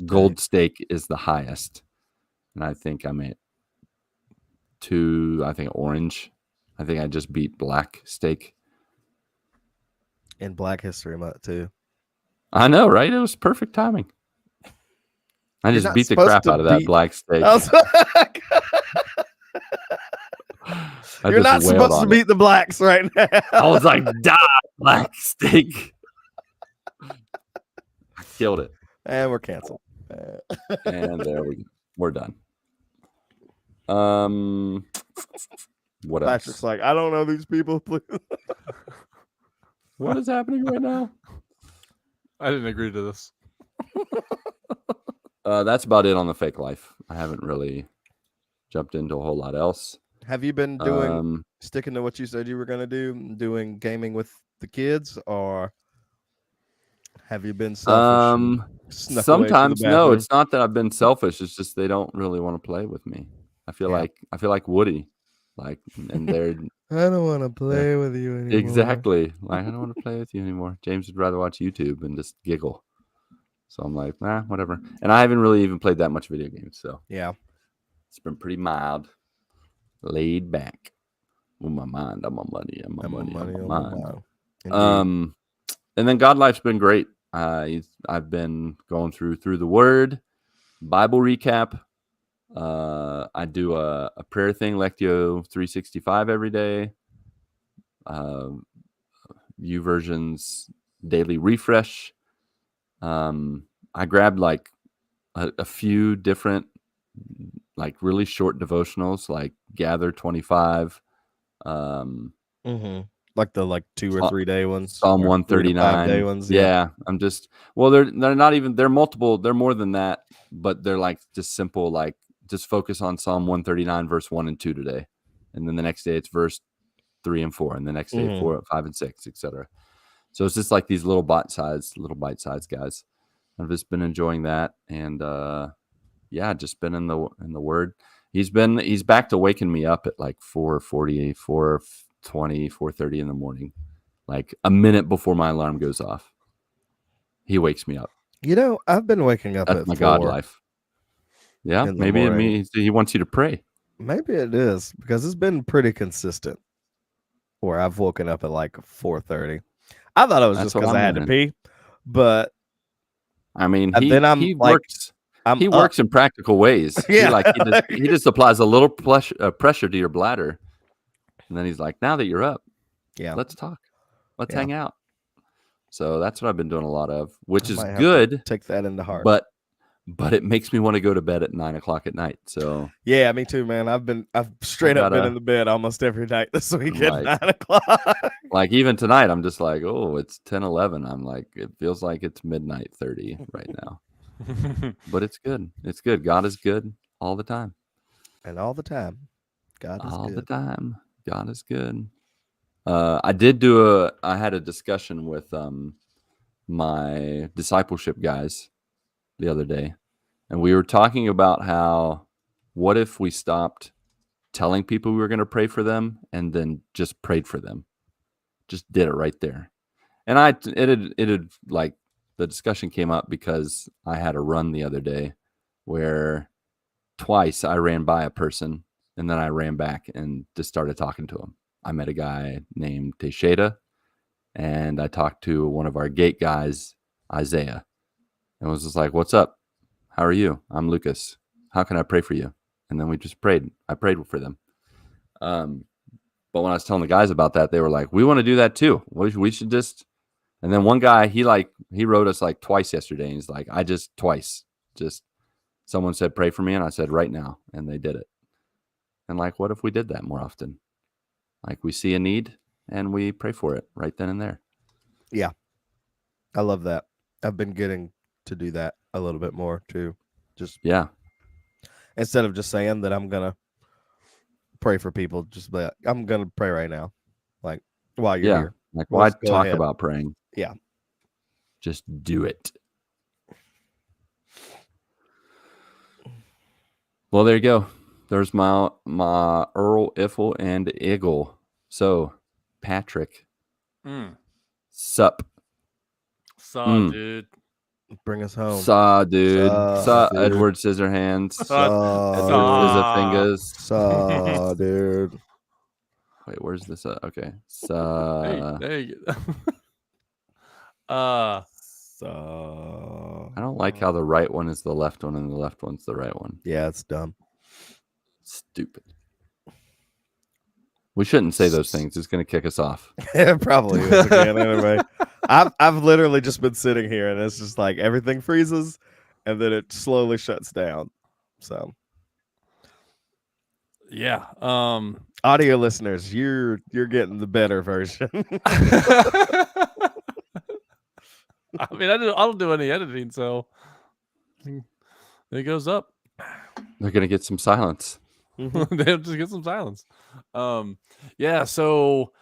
Gold stake is the highest. And I think I'm at 2, I think orange. I think I just beat black stake. In Black History Month too. I know, right? It was perfect timing. I You're just not beat the supposed crap to out of that beat- black steak. I You're just not wailed supposed to on it. beat the blacks right now. I was like, die, black steak. I killed it. And we're canceled. And there we're done. What else? Patrick's like, I don't know these people. Please. What is happening right now? I didn't agree to this. That's about it on the fake life. I haven't really jumped into a whole lot else. Have you been doing sticking to what you said you were going to do, doing gaming with the kids, or have you been selfish? Snuck away to the Sometimes no, bathroom. it's not that I've been selfish. It's just they don't really want to play with me. I feel Yeah. like Woody, like, and they're I don't want to play with you anymore. exactly like I don't want to play with you anymore. James would rather watch YouTube and just giggle. So I'm like, nah, whatever. And I haven't really even played that much video games, so Yeah. it's been pretty mild, laid back. On my mind, on my money, on my And money, on my on mind. my mind. Indeed. And then God Life's been great. I've been going through the Word, Bible recap. I do a prayer thing, Lectio 365 every day. U versions daily refresh. I grabbed like a few different, like really short devotionals, like Gather 25. Like the 2 or 3 day ones, Psalm or 3 to 5 day 139. ones. Yeah, I'm just they're not even, they're multiple, they're more than that, but they're like just simple, like just focus on Psalm 139 verse 1 and 2 today, and then the next day it's verse 3 and 4, and the next day 4, 5 and 6, etc. So it's just like these little bite-sized guys. I've just been enjoying that, and yeah, just been in the Word. He's back to waking me up at like 4:40, 4:20, 4:30 in the morning. Like a minute before my alarm goes off, he wakes me up. I've been waking up That's at my God 4 life. Yeah, in the maybe it morning. means he wants you to pray. Maybe it is, because it's been pretty consistent where I've woken up at like 4:30. I thought it was That's just what because I'm I had to learning. pee, but I mean, then I'm he like, works I'm he up. works in practical ways. Yeah. He just applies a little pressure to your bladder, and then he's like, "Now that you're up, Yeah. let's talk, let's Yeah. hang out." So that's what I've been doing a lot of, which I is might have to good, take that into heart. but it makes me want to go to bed at 9:00 at night. So Yeah, me too, man. I've straight up been in the bed almost every night this week at 9:00. Like even tonight, I'm just like, oh, it's 10:11. I'm like, it feels like it's midnight 30 right now, but it's good. It's good. God is good all the time. And all the time, God is All the good. time, God is good. I had a discussion with my discipleship guys the other day, and we were talking about what if we stopped telling people we were going to pray for them and then just prayed for them, just did it right there. And it had like, the discussion came up because I had a run the other day where twice I ran by a person and then I ran back and just started talking to him. I met a guy named Teixeira, and I talked to one of our gate guys, Isaiah, and was just like, "What's up? How are you? I'm Lucas. How can I pray for you?" And then we just prayed. I prayed for them. But when I was telling the guys about that, they were like, "We want to do that too. We should just." And then one guy, he wrote us like twice yesterday, and he's like, "I just twice, just someone said pray for me, and I said right now, and they did it." And like, what if we did that more often? Like, we see a need and we pray for it right then and there. Yeah. I love that. I've been getting to do that a little bit more too. Just instead of just saying that I'm gonna pray for people, just be like, I'm gonna pray right now. Like, while you're here. Like, why Let's go talk ahead. about praying? Yeah. Just do it. Well, there you go. There's my Earl, Iffle, and Eagle. So, Patrick. Sup. Dude. Bring us home. Saw, dude. Saw dude. Edward Scissorhands. Saw, Edward Scissorfingers. Saw, dude. Wait, where's this? Okay. Saw. Hey, there you go. So I don't like how the right one is the left one and the left one's the right one. Yeah, it's dumb. Stupid. We shouldn't say those things. It's going to kick us off. It probably is again anyway. I've literally just been sitting here and it's just like everything freezes and then it slowly shuts down. So yeah. Audio listeners, you're getting the better version. I mean, I don't do any editing, so it goes up. They're going to get some silence. They'll just get some silence. Yeah, so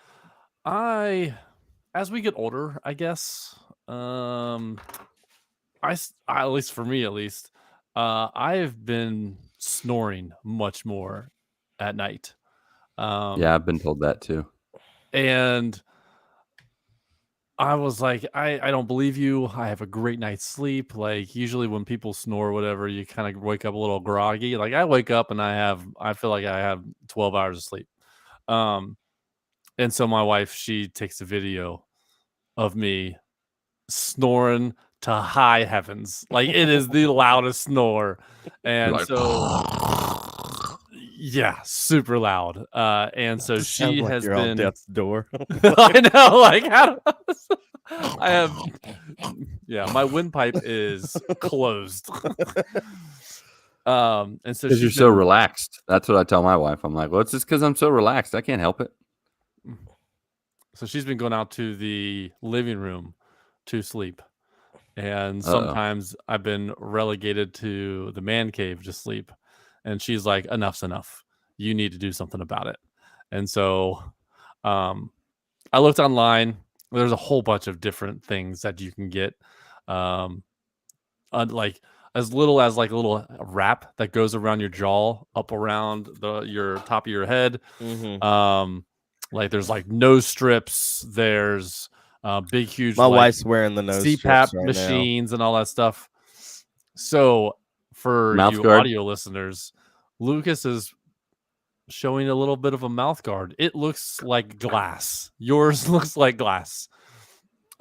as we get older, I guess, at least for me, I've been snoring much more at night. Yeah, I've been told that too. And I was like, I don't believe you. I have a great night's sleep. Like usually when people snore or whatever, you kind of wake up a little groggy. Like I wake up and I feel like I have 12 hours of sleep. Um, and so my wife, she takes a video of me snoring to high heavens. Like it is the loudest snore. And Like, so yeah, super loud. And so Just sounds she like has you're on been death's door. I know, like how I have yeah, my windpipe is closed. And so because you're she's so been relaxed. That's what I tell my wife. I'm like, well, it's just because I'm so relaxed. I can't help it. so she's been going out to the living room to sleep. And Uh-oh. sometimes I've been relegated to the man cave to sleep. And she's like, enough's enough. You need to do something about it. And so I looked online. There's a whole bunch of different things that you can get. Like as little as like a little wrap that goes around your jaw, up around your top of your head. Like there's like nose strips. There's big, huge My like wife's wearing the nose CPAP strips right machines and all that stuff. So for Mouth you guard? audio listeners, Lucas is showing a little bit of a mouth guard. It looks like glass. Yours looks like glass.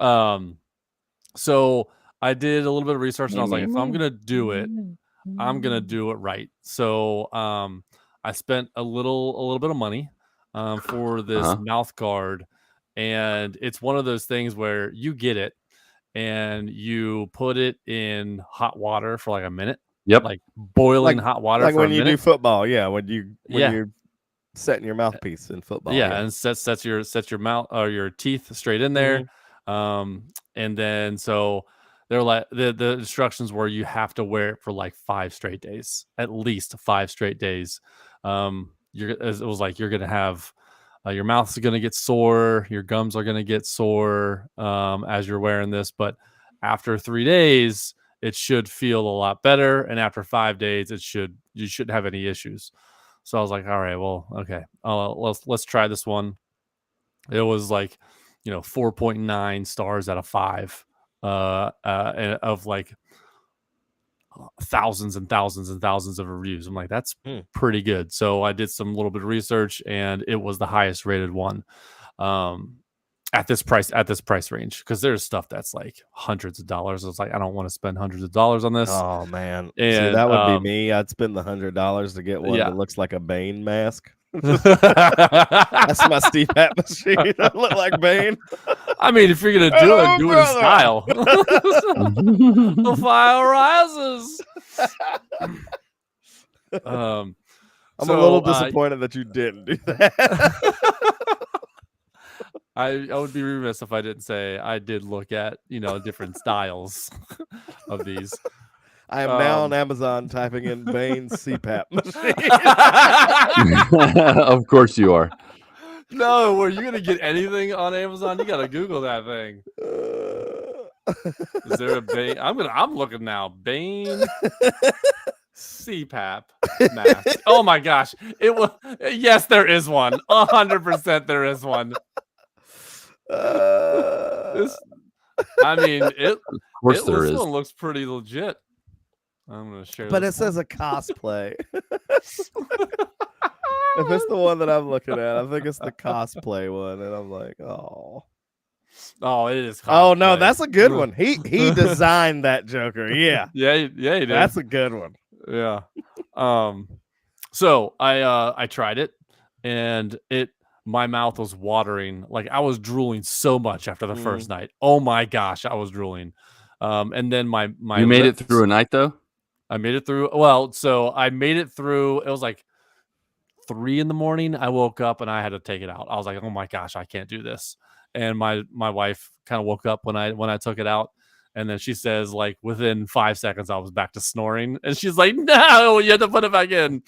So I did a little bit of research and I was like, if I'm gonna do it, I'm gonna do it right. So I spent a little bit of money for this Uh-huh. mouth guard, and it's one of those things where you get it and you put it in hot water for like a minute, Yep. like boiling hot water like for when a you do minute. football. Yeah, when Yeah. you're setting your mouthpiece in football. Yeah, and sets your mouth or your teeth straight in there. And then so they're like the instructions were you have to wear it for like 5 straight days, at least 5 straight days. It was like you're gonna have your mouth's gonna get sore, your gums are gonna get sore as you're wearing this, but after 3 days it should feel a lot better, and after 5 days you shouldn't have any issues. So I was like, all right, well, okay, let's try this one. It was like, 4.9 stars out of 5, of like thousands and thousands and thousands of reviews. I'm like, that's pretty good. So I did some little bit of research, and it was the highest rated one. At this price range, because there's stuff that's like hundreds of dollars. I was like, I don't want to spend hundreds of dollars on this. Oh man, see, And that would be me. I'd spend the $100 to get one yeah. that looks like a Bane mask. That's my CPAP machine. I look like Bane. I mean, if you're gonna do it, do it in style. The fire rises. I'm a little disappointed that you didn't do that. I would be remiss if I didn't say I did look at different styles of these. I am now on Amazon typing in Bane's CPAP machine. Of course you are. No, were you gonna get anything on Amazon? You gotta Google that thing. Is there a Bane? I'm looking now. Bane CPAP mask. Oh my gosh! It was yes, there is one. 100% there is one. I mean, it. Of course there is. This one looks pretty legit. I'm gonna share. But it this one. says a cosplay. If it's the one that I'm looking at, I think it's the cosplay one, and I'm like, oh, it is. Cosplay. Oh no, that's a good one. He designed that Joker. Yeah, yeah, he did. That's a good one. Yeah. So I tried it, and my mouth was watering. Like I was drooling so much after the first night. Oh my gosh, I was drooling. And then my you made it through a night though. I made it through. Well, so I made it through. It was like 3 a.m. I woke up and I had to take it out. I was like, oh my gosh, I can't do this. And my wife kind of woke up when I took it out. And then she says, like, within 5 seconds, I was back to snoring. And she's like, no, you have to put it back in.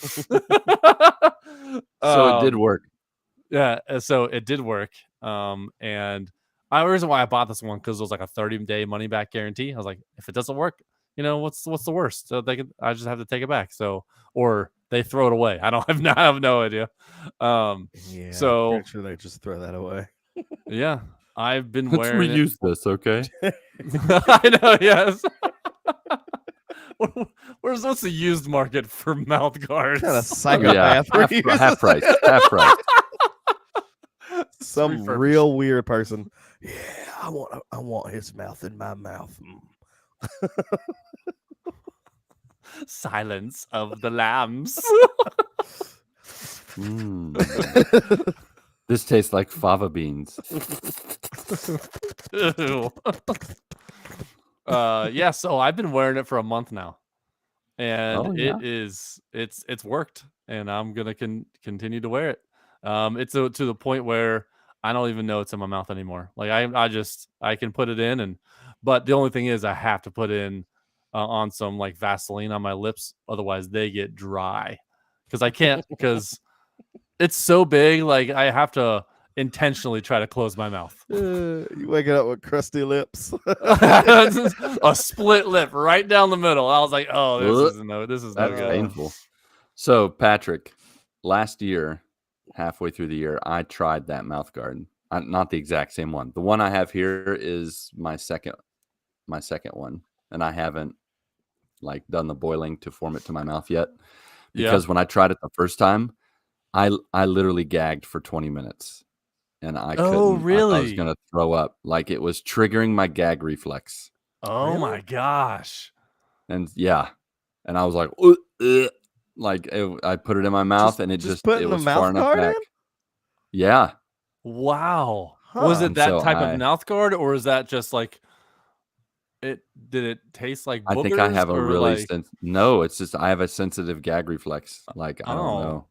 So it did work. Yeah. So it did work. And The reason why I bought this one because it was like a 30-day money back guarantee. I was like, if it doesn't work, what's the worst? So I just have to take it back. So or they throw it away. I have no idea. Yeah, So pretty sure they just throw that away. yeah, I've been Let's wearing it. reuse this, okay? I know, yes. What's the used market for mouth guards? What kind of psychopath were you half price, using? half price. Some refurbished. real weird person. Yeah, I want his mouth in my mouth. Silence of the Lambs. This tastes like fava beans. Ew. Yeah, so I've been wearing it for a month now, and it's worked, and I'm gonna continue to wear it. It's to the point where I don't even know it's in my mouth anymore. Like I can put it in, but the only thing is I have to put in on some like Vaseline on my lips, otherwise they get dry because I can't because it's so big. Like I have to intentionally try to close my mouth. You waking up with crusty lips. A split lip right down the middle. I was like, oh, this is no That's good. painful. So Patrick, last year, halfway through the year, I tried that mouth guard. Not the exact same one. The one I have here is my second one, and I haven't like done the boiling to form it to my mouth yet. Because when I tried it the first time, I literally gagged for 20 minutes. And I couldn't. Oh, really? I was gonna throw up. Like it was triggering my gag reflex. Oh Really? my gosh! And yeah, and I was like, like I put it in my mouth, and it just it putting the was mouth far enough guard back. in? Yeah, Wow. Was Huh. it And that so type of mouth guard, or is that just like it? Did it taste like I boogers? think I have a or really like, no. It's just I have a sensitive gag reflex. Like I don't know.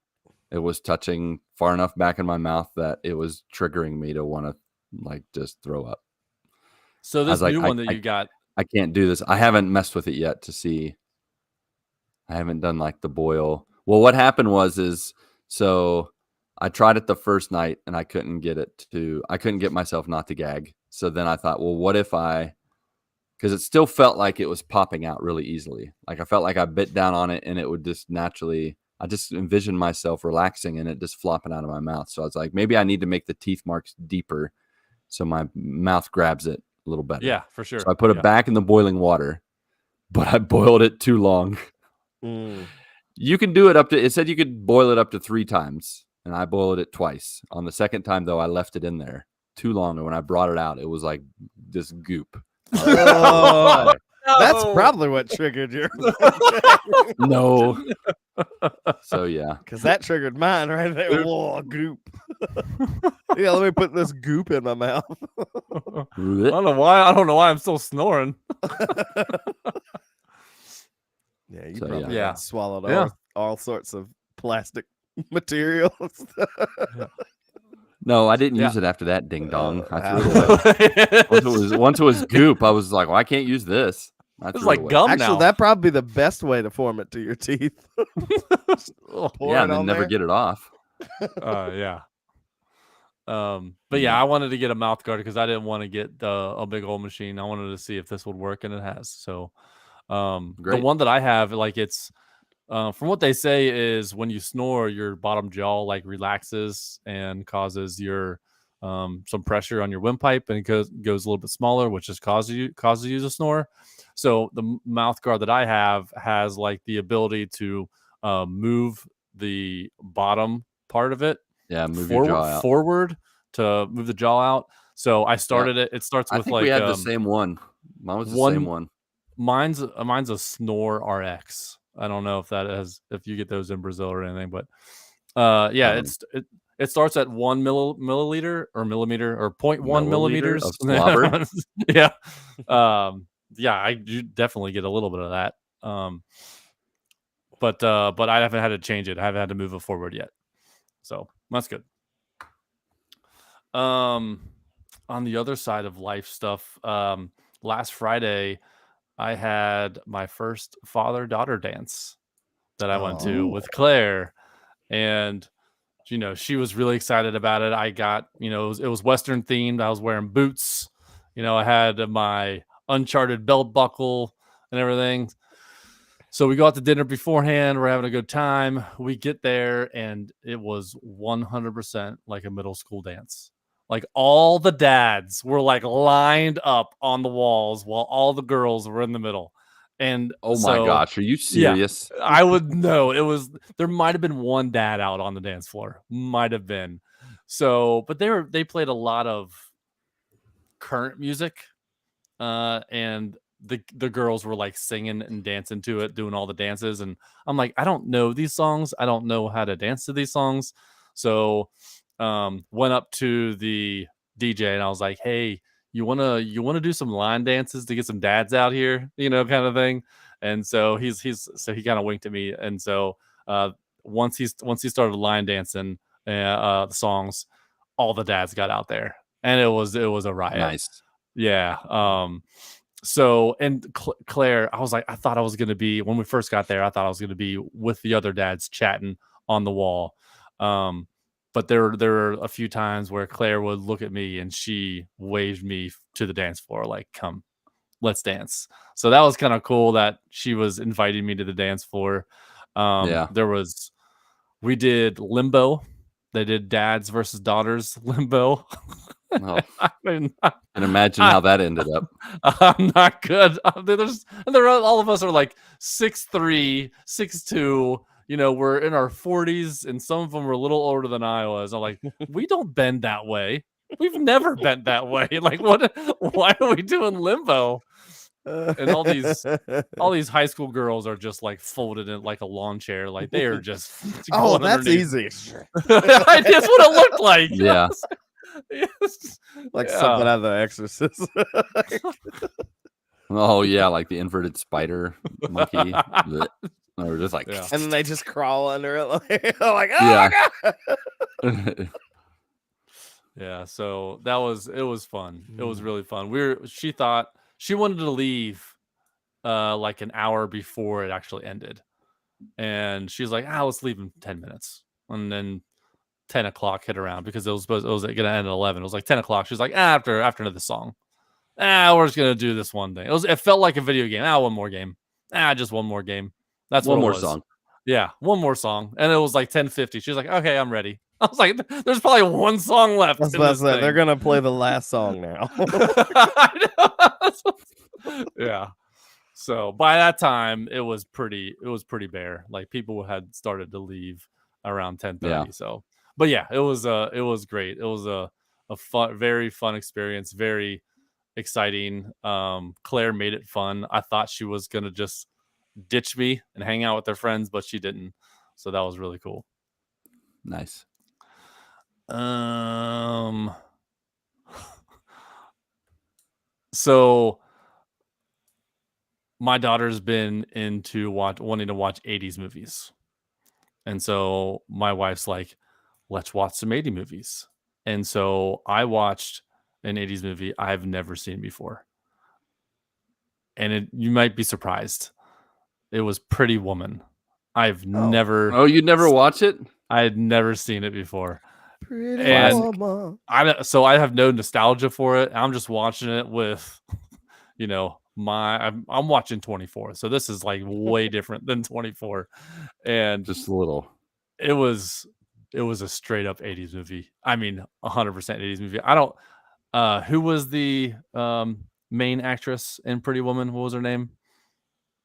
It was touching far enough back in my mouth that it was triggering me to want to like just throw up. So I this was like, new one that you got. I can't do this. I haven't messed with it yet to see. I haven't done like the boil. Well, what happened is so I tried it the first night and I couldn't get myself not to gag. So then I thought, well, what if because it still felt like it was popping out really easily. Like I felt like I bit down on it and it would just naturally, I just envisioned myself relaxing and it just flopping out of my mouth. So I was like, maybe I need to make the teeth marks deeper so my mouth grabs it a little better. Yeah, for sure. So I put it back in the boiling water, but I boiled it too long. You can do it it said you could boil it up to 3 times, and I boiled it twice. On the second time, though, I left it in there too long, and when I brought it out, it was like this goop. Oh, that's probably what triggered your. No. So yeah, Because that triggered mine right there. Whoa, goop. Yeah, let me put this goop in my mouth. I don't know why I'm still snoring. Yeah, you So, probably yeah. swallowed all sorts of plastic materials. no, I didn't use it after that ding dong. I threw it away. Once it was goop, I was like, well, I can't use this. I It's threw like it away. gum Actually, now. that'd probably be the best way to form it to your teeth. Pour Yeah, it and then on never there. get it off. Yeah. But yeah, I wanted to get a mouth guard because I didn't want to get a big old machine. I wanted to see if this would work, and it has. So, the Great. one that I have, like it's from what they say is when you snore, your bottom jaw like relaxes and causes your some pressure on your windpipe, and it goes a little bit smaller, which just causes you to snore. So the mouth guard that I have has like the ability to move the bottom part of it. Yeah, move your jaw out. Forward to move the jaw out. So I started it. It starts I with think like we had the same one. Mine was the same one. Mine's a Snore RX. I don't know if you get those in Brazil or anything, but yeah, it starts at 1 milliliter or millimeter or 0.1 millimeters of slobber. Yeah. Yeah, you definitely get a little bit of that. But I haven't had to change it. I haven't had to move it forward yet. So that's good. On the other side of life stuff, last Friday I had my first father-daughter dance that I went to with Claire, and she was really excited about it. I got, it was Western themed. I was wearing boots. I had my Uncharted belt buckle and everything. So we go out to dinner beforehand. We're having a good time. We get there, and it was 100% like a middle school dance. Like all the dads were like lined up on the walls while all the girls were in the middle. And Oh my gosh, are you yeah, serious? I would know. There might have been one dad out on the dance floor. Might have been. So, but they played a lot of current music, and the girls were like singing and dancing to it, doing all the dances, and I'm like, I don't know these songs. I don't know how to dance to these songs. So, went up to the DJ and I was like, hey, you wanna do some line dances to get some dads out here, kind of thing. And so he kind of winked at me, and so once he started line dancing the songs, all the dads got out there, and it was a riot. Nice. Yeah. So, and Claire, I thought I was going to be, when we first got there, I thought I was going to be with the other dads chatting on the wall. But there were a few times where Claire would look at me and she waved me to the dance floor, like, come, let's dance. So that was kind of cool that she was inviting me to the dance floor. Yeah. We did limbo. They did dads versus daughters limbo. Oh, I mean, and imagine how that ended up. I'm not good. All of us are like 6'3", 6'2". We're in our 40s, and some of them were a little older than I was. I'm like, we don't bend that way. We've never bent that way. Like, what? Why are we doing limbo? And all these high school girls are just like folded in like a lawn chair. Like they are just Oh, going that's underneath. easy. That's what it looked like. Yeah. Yes. Like Yeah. something out of The Exorcist. Oh yeah, like the inverted spider monkey. Blech. Or just like Yeah. And then they just crawl under it like, oh Yeah. my God. Yeah, so it was fun. It was really fun. She wanted to leave like an hour before it actually ended. And she's like, let's leave in 10 minutes. And then 10 o'clock hit around because it was going to end at 11. It was like 10 o'clock. She's like, after another song. We're just going to do this one thing. It felt like a video game. One more game. Just one more game. That's one what it more was. song. Yeah, one more song. And it was like 10:50. She's like, okay, I'm ready. I was like, there's probably one song left. That's what I said. They're going to play the last song now. I know. Yeah. So by that time, it was pretty bare. Like people had started to leave around 10:30. Yeah. So, but yeah, it was great. It was a fun, very fun experience. Very exciting. Claire made it fun. I thought she was gonna just ditch me and hang out with her friends, but she didn't. So that was really cool. Nice. So my daughter's been into wanting to watch 80s movies. And so my wife's like, let's watch some 80 movies. And so I watched an 80s movie I've never seen before. And you might be surprised. It was Pretty Woman. I've never. Oh, you never watch it? I had never seen it before. Pretty And so I have no nostalgia for it. I'm just watching it with, I'm watching 24. So this is like way different than 24. And just a little. It was a straight up 80s movie. I mean, 100% 80s movie. I don't. Who was the main actress in Pretty Woman? What was her name?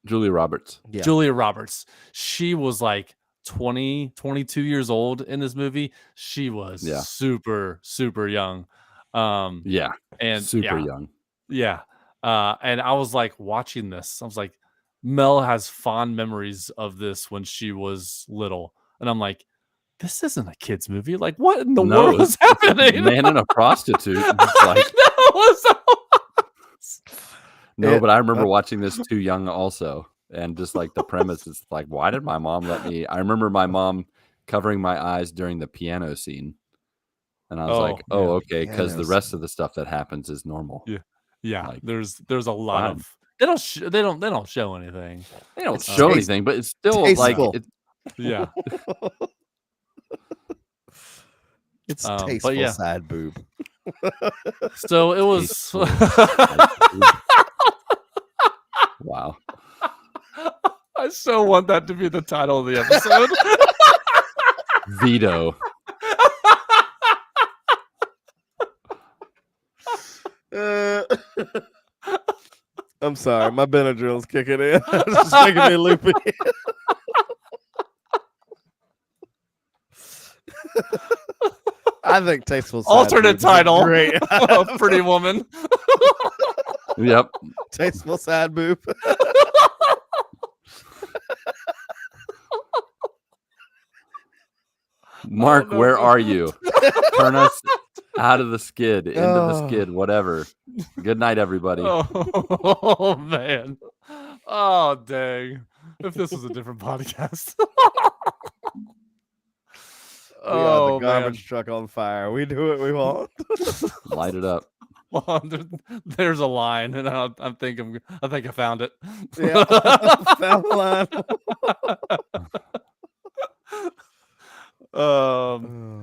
Julia Roberts. Yeah. Julia Roberts. She was like 22 years old in this movie. She was super, super young. Yeah. And super young. Yeah. And I was like watching this. I was like, Mel has fond memories of this when she was little. And I'm like, this isn't a kid's movie. Like, what in the world is happening? A man and a prostitute. No, but I remember watching this too young also. And just like the premise is like, why did my mom let me? I remember my mom covering my eyes during the piano scene. And I was like, okay, because the rest of the stuff that happens is normal. Yeah. Yeah. Like, there's a lot of they don't show anything. They don't show anything, but it's still tasteful. like yeah. It's But tasteful yeah. side boob. So it was. Tasteful side boob. Wow. I so want that to be the title of the episode. Veto. I'm sorry, my Benadryl's kicking in. It's just making me loopy. I think tasteful side Alternate boob is a title. great. Pretty Woman. Yep. Tasteful side boob. Mark, no, where no. are you? Turn us out of the skid, into the Oh. skid, whatever. Good night, everybody. Oh man. Oh dang. If this was a different podcast. We are the Oh garbage man. truck on fire. We do what we want. Light it up. Well, there's a line, and I think I found it. Yeah, found the line.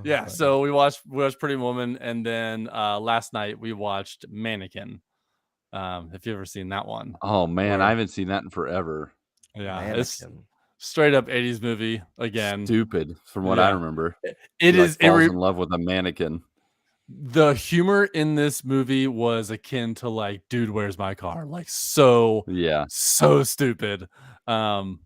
Yeah. So we watched Pretty Woman, and then last night we watched Mannequin. Have you ever seen that one? Oh man, Where- I haven't seen that in forever. Yeah, it's Mannequin. straight up 80s movie again. Stupid, from what I Yeah. remember. It He, is. like, falls in love with a mannequin. The humor in this movie was akin to like, dude, where's my car? Like so Yeah. stupid. And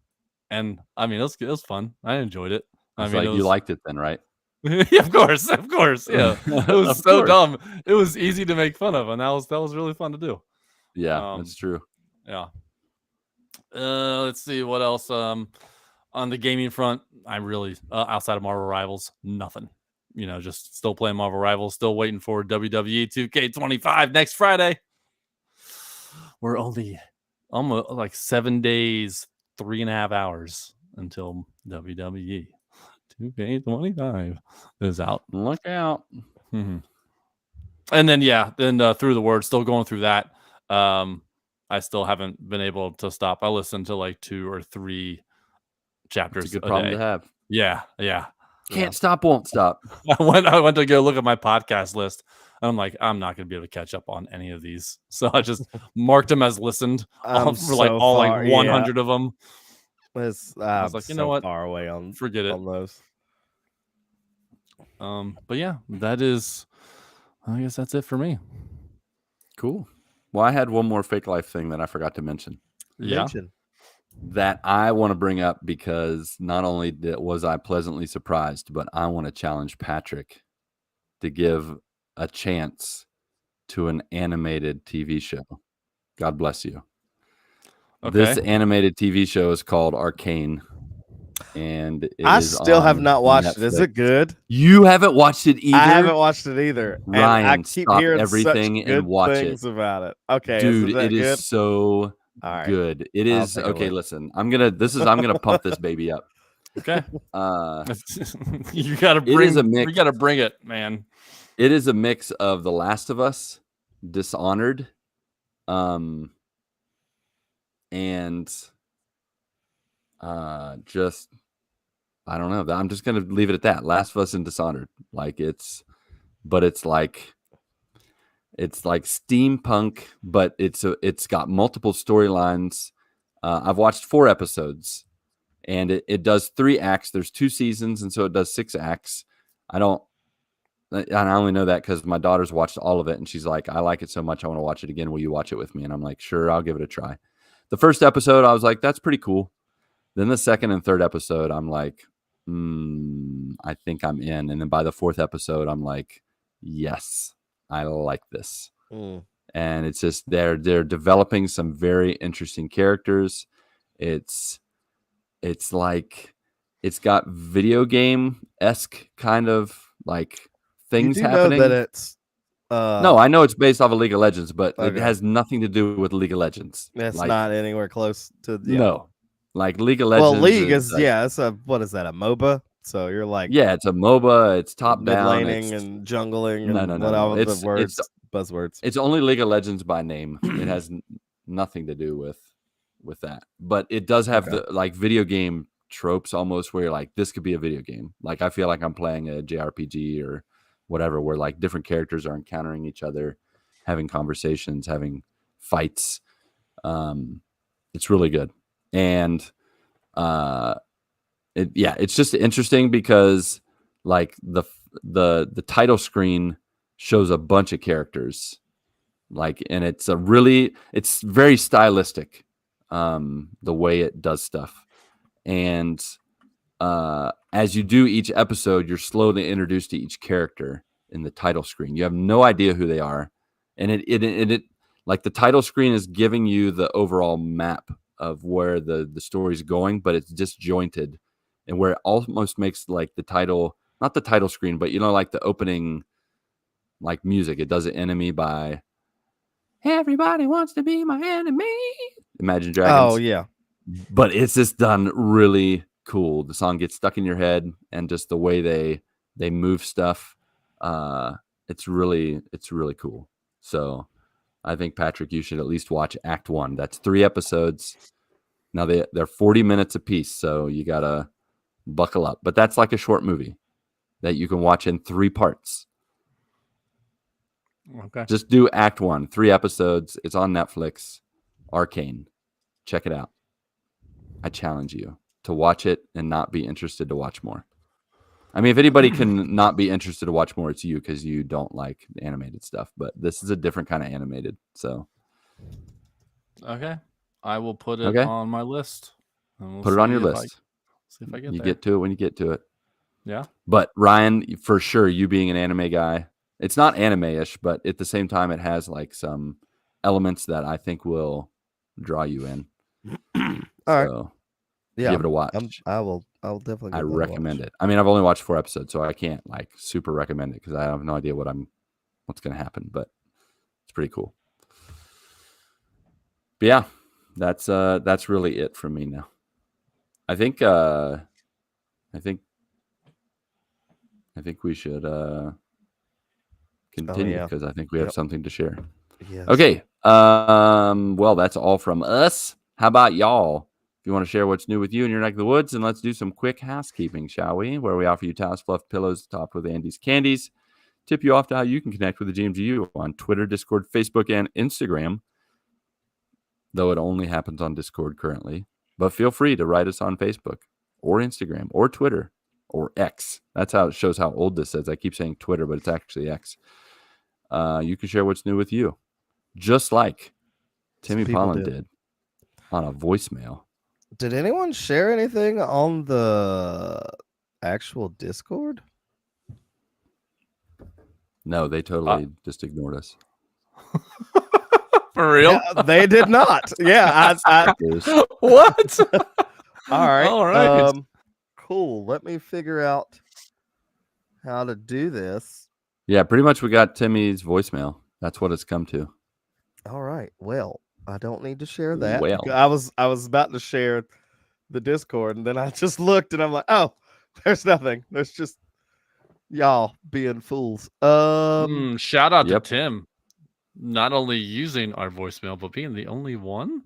I mean, it was fun. I enjoyed it. I It's mean, like it was, you liked it then, right? yeah, of course. Yeah, it was Of so course. dumb. It was easy to make fun of, and that was really fun to do. Yeah, that's true. Yeah. Let's see what else. On the gaming front, I'm really outside of Marvel Rivals, nothing. You know, just still playing Marvel Rivals, still waiting for WWE 2K25 next Friday. We're only almost like 7 days, 3.5 hours until WWE 2K25 is out. Look out. Mm-hmm. And then Through the Word, still going through that. I still haven't been able to stop. I listened to like 2 or 3 chapters It's a good a problem day. to have. Yeah. Can't stop, won't stop. I went to go look at my podcast list, and I'm like, I'm not going to be able to catch up on any of these. So I just marked them as listened for like all like 100 of them. I was like, you know what? Far away on Forget it. on those. But yeah, that is. I guess that's it for me. Cool. Well, I had one more fake life thing that I forgot to mention. Mention. That I want to bring up because not only was I pleasantly surprised, but I want to challenge Patrick to give a chance to an animated TV show. God bless you. Okay. This animated TV show is called Arcane, and I still have not watched it. Is it good? You haven't watched it either? I haven't watched it either. Ryan, and I keep stop hearing everything such and good watch things it. about it. Okay, dude, it is good? so All right. good. It I'll is take a okay. look. Listen, I'm gonna pump this baby up. Okay. Uh, You gotta it bring. is a mix. You gotta bring it, man. It is a mix of The Last of Us, Dishonored, and just I don't know. I'm just gonna leave it at that. Last of Us and Dishonored. Like it's like steampunk, but it's got multiple storylines. I've watched 4 episodes, and it does 3 acts. There's 2 seasons, and so it does 6 acts. I only know that because my daughter's watched all of it, and she's like, I like it so much, I want to watch it again. Will you watch it with me? And I'm like, sure, I'll give it a try. The first episode, I was like, that's pretty cool. Then the second and third episode, I'm like, I think I'm in. And then by the 4th episode, I'm like, yes, I like this. And it's just they're developing some very interesting characters. It's like it's got video game-esque kind of like things happening. Know that it's no, I know it's based off of League of Legends, but Okay. it has nothing to do with League of Legends. it's like, not anywhere close to No. Like League of Legends. Well, League is like, it's a what is that, a MOBA? So you're like it's a MOBA, it's top mid down, laning and jungling and whatever It's the words buzzwords. It's only League of Legends by name. It has nothing to do with that. But it does have the like video game tropes almost where you're like, this could be a video game. Like I feel like I'm playing a JRPG or whatever, where like different characters are encountering each other, having conversations, having fights. It's really good. And it's just interesting because like the title screen shows a bunch of characters, like, and it's very stylistic, the way it does stuff. And as you do each episode, you're slowly introduced to each character in the title screen. You have no idea who they are, and it like the title screen is giving you the overall map of where the story's going, but it's disjointed, and where it almost makes like the title, not the title screen, but like the opening like music. It does it Enemy by Everybody Wants to Be My Enemy, Imagine Dragons. Oh yeah, but it's just done really cool. The song gets stuck in your head, and just the way they move stuff, it's really cool. So I think, Patrick, you should at least watch Act 1. That's 3 episodes. Now they're 40 minutes apiece, so you gotta buckle up. But that's like a short movie that you can watch in 3 parts. Okay. Just do Act 1, 3 episodes. It's on Netflix. Arcane. Check it out. I challenge you to watch it and not be interested to watch more. I mean, if anybody can not be interested to watch more, it's you, because you don't like animated stuff. But this is a different kind of animated. So, okay, I will put it on my list. And put it on your list. See if I get you there. Get to it when you get to it. Yeah. But Ryan, for sure, you being an anime guy, it's not anime-ish, but at the same time, it has like some elements that I think will draw you in. All right. So, yeah, give it a watch. I'll definitely. I recommend it. I mean, I've only watched 4 episodes, so I can't like super recommend it because I have no idea what's going to happen. But it's pretty cool. But yeah, that's really it from me now. I think we should continue because I think we have something to share. Yes. Okay. Well, that's all from us. How about y'all? If you want to share what's new with you in your neck of the woods, and let's do some quick housekeeping, shall we? Where we offer you towels, fluff, pillows topped with Andy's candies. Tip you off to how you can connect with the GMGU on Twitter, Discord, Facebook, and Instagram. Though it only happens on Discord currently. But feel free to write us on Facebook or Instagram or Twitter or X. That's how it shows how old this is. I keep saying Twitter, but it's actually X. You can share what's new with you. Just like Timmy Pollen did on a voicemail. Did anyone share anything on the actual Discord? No, they totally just ignored us. For real? Yeah, they did not. Yeah. What? All right. All right. Cool. Let me figure out how to do this. Yeah, pretty much we got Timmy's voicemail. That's what it's come to. All right. Well, I don't need to share that. Well, I was about to share the Discord, and then I just looked, and I'm like, oh, there's nothing. There's just y'all being fools. Shout out to Tim, not only using our voicemail but being the only one.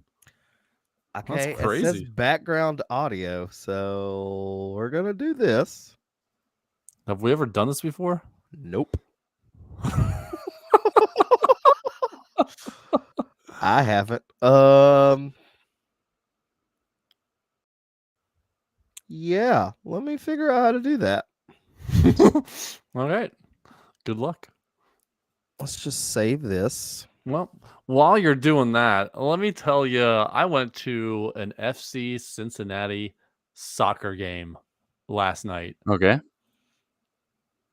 Okay, that's crazy. It says background audio, so we're gonna do this. Have we ever done this before? Nope. I haven't. Yeah, let me figure out how to do that. All right. Good luck. Let's just save this. Well, while you're doing that, let me tell you, I went to an FC Cincinnati soccer game last night. Okay.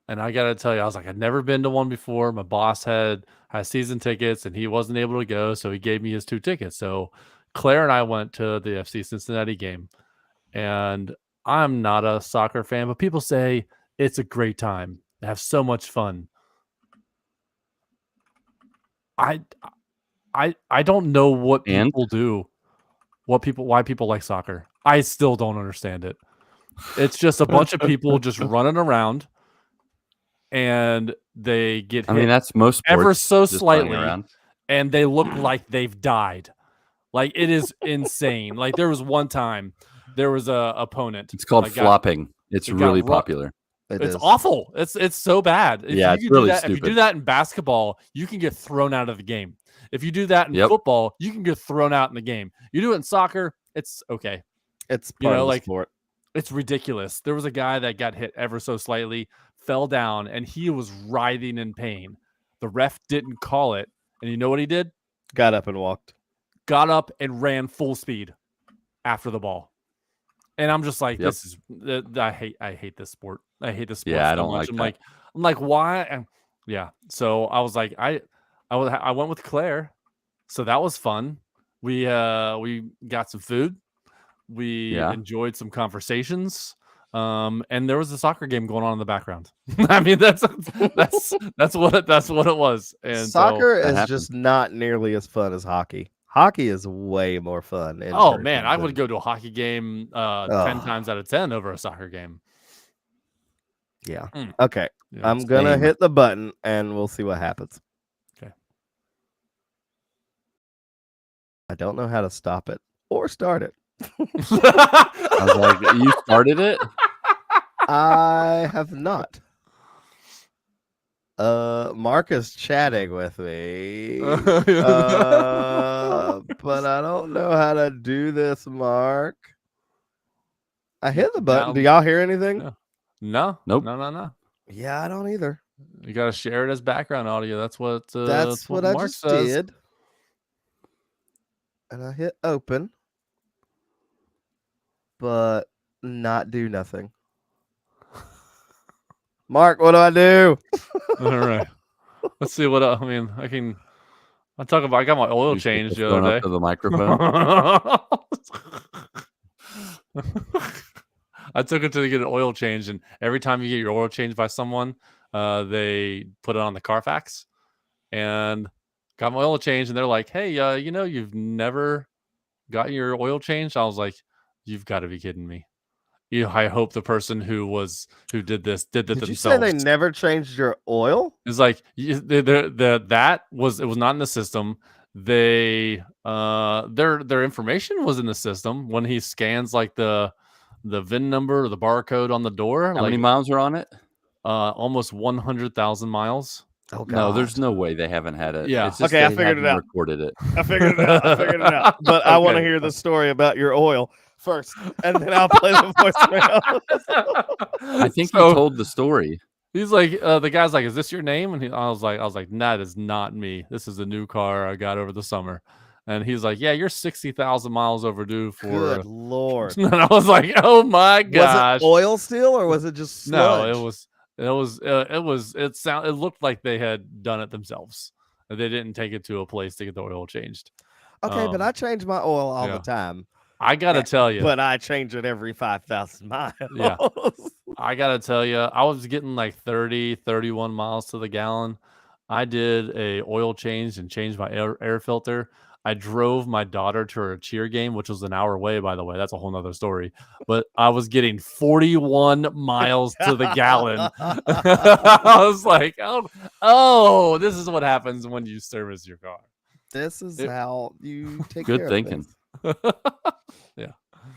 And I got to tell you, I was like, I'd never been to one before. My boss had season tickets and he wasn't able to go. So he gave me his 2 tickets. So Claire and I went to the FC Cincinnati game. And I'm not a soccer fan, but people say it's a great time. They have so much fun. I don't know what people do. Why people like soccer. I still don't understand it. It's just a bunch of people just running around. And they get hit. I mean, that's most sports, ever so slightly, around. And they look like they've died. Like, it is insane. Like, there was one time, there was a opponent. It's called flopping. It's really popular. It's awful. It's so bad. If Yeah, you it's can really do that, if you do stupid. that in basketball, you can get thrown out of the game. If you do that in Yep. football, you can get thrown out in the game. You do it in soccer, it's okay. It's You part know, of the like sport. it's ridiculous. There was a guy that got hit ever so slightly, fell down, and he was writhing in pain. The ref didn't call it, and you know what he did? Got up and walked. Got up and ran full speed after the ball. And I'm just like, Yep. this is I hate this sport. I hate this sport Yeah, I so don't much. like I'm like, why? And yeah. So I was like, I went with Claire. So that was fun. We got some food. We Yeah. enjoyed some conversations. And there was a soccer game going on in the background. I mean, that's what it was. And Soccer that is happens. just not nearly as fun as hockey. Hockey is way more fun. in oh man, person I would than- go to a hockey game 10 Ugh. times out of 10 over a soccer game. Yeah. Mm. Okay. Yeah, I'm gonna same. hit the button and we'll see what happens. Okay. I don't know how to stop it or start it. I was like, you started it? I have not. Mark is chatting with me. But I don't know how to do this, Mark. I hit the button. Do y'all hear anything? No. Nope. No. Yeah, I don't either. You gotta share it as background audio. That's what That's what I Mark just says. did. And I hit open. But not do nothing. Mark, what do I do? All right. Let's see what I mean. I got my oil You stick changed the the phone other up day. to the microphone. I took it to get an oil change, and every time you get your oil changed by someone, they put it on the Carfax, and got my oil changed, and they're like, "Hey, you've never gotten your oil changed?" I was like, "You've got to be kidding me." I hope the person who did that Did themselves. you say they never changed your oil? It's like it was not in the system. Their information was in the system when he scans like the VIN number or the barcode on the door. How many miles are on it? Almost 100,000 miles. Oh, God. No, there's no way they haven't had it. Yeah. It's just Okay, I they figured it haven't out. recorded it. I figured it out. But I want to Okay. hear the story about your oil first, and then I'll play the voicemail. I think So- he told the story. He's like, the guy's like, "Is this your name?" And I was like, "That is not me. This is a new car I got over the summer." And he's like, "Yeah, you're 60,000 miles overdue for." Good Lord. And I was like, "Oh my gosh!" Was it oil still, or was it just sludge? No, it looked like they had done it themselves. They didn't take it to a place to get the oil changed. Okay, but I change my oil all yeah. the time. I gotta tell you, But I change it every 5,000 miles. Yeah. I gotta tell you, I was getting like 30, 31 miles to the gallon. I did a oil change and changed my air filter. I drove my daughter to her cheer game, which was an hour away, by the way. That's a whole nother story. But I was getting 41 miles to the gallon. I was like, oh, this is what happens when you service your car. This is how you take Good care thinking. of things.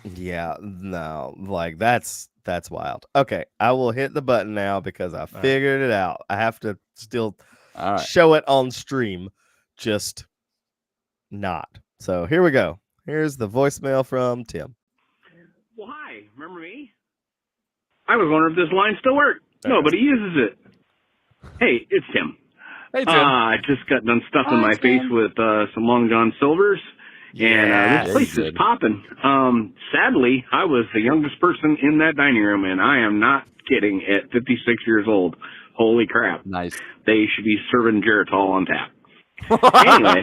Yeah, no, like that's wild. Okay, I will hit the button now because I figured it out. I have to still All right. show it on stream, just not. So here we go. Here's the voicemail from Tim. Well, hi. Remember me? I was wondering if this line still worked. Nobody uses it. Hey, it's Tim. Hey, Tim. I just got done stuffing my face with some Long John Silvers, and this place is popping. Sadly, I was the youngest person in that dining room, and I am not kidding, at 56 years old. Holy crap. Nice. They should be serving Geritol on tap. Anyway,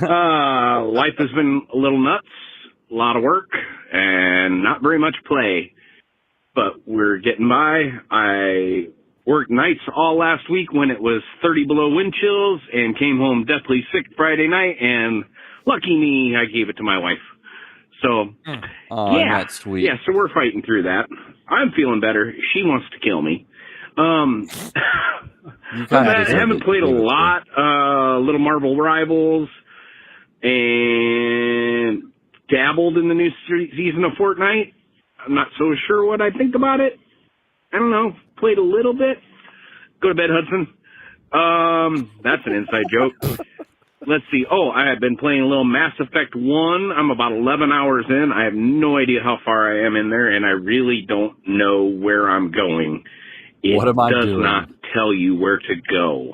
life has been a little nuts, a lot of work, and not very much play. But we're getting by. I worked nights all last week when it was 30 below wind chills and came home deathly sick Friday night, and lucky me, I gave it to my wife. So, Oh, yeah, that's sweet. yeah, so we're fighting through that. I'm feeling better. She wants to kill me. You I kinda deserve haven't it, played a give it to lot. Little Marvel Rivals, and dabbled in the new season of Fortnite. I'm not so sure what I think about it. I don't know, played a little bit. Go to bed, Hudson. That's an inside joke. Let's see. Oh, I have been playing a little Mass Effect 1. I'm about 11 hours in. I have no idea how far I am in there, and I really don't know where I'm going. What am I does doing? not tell you where to go.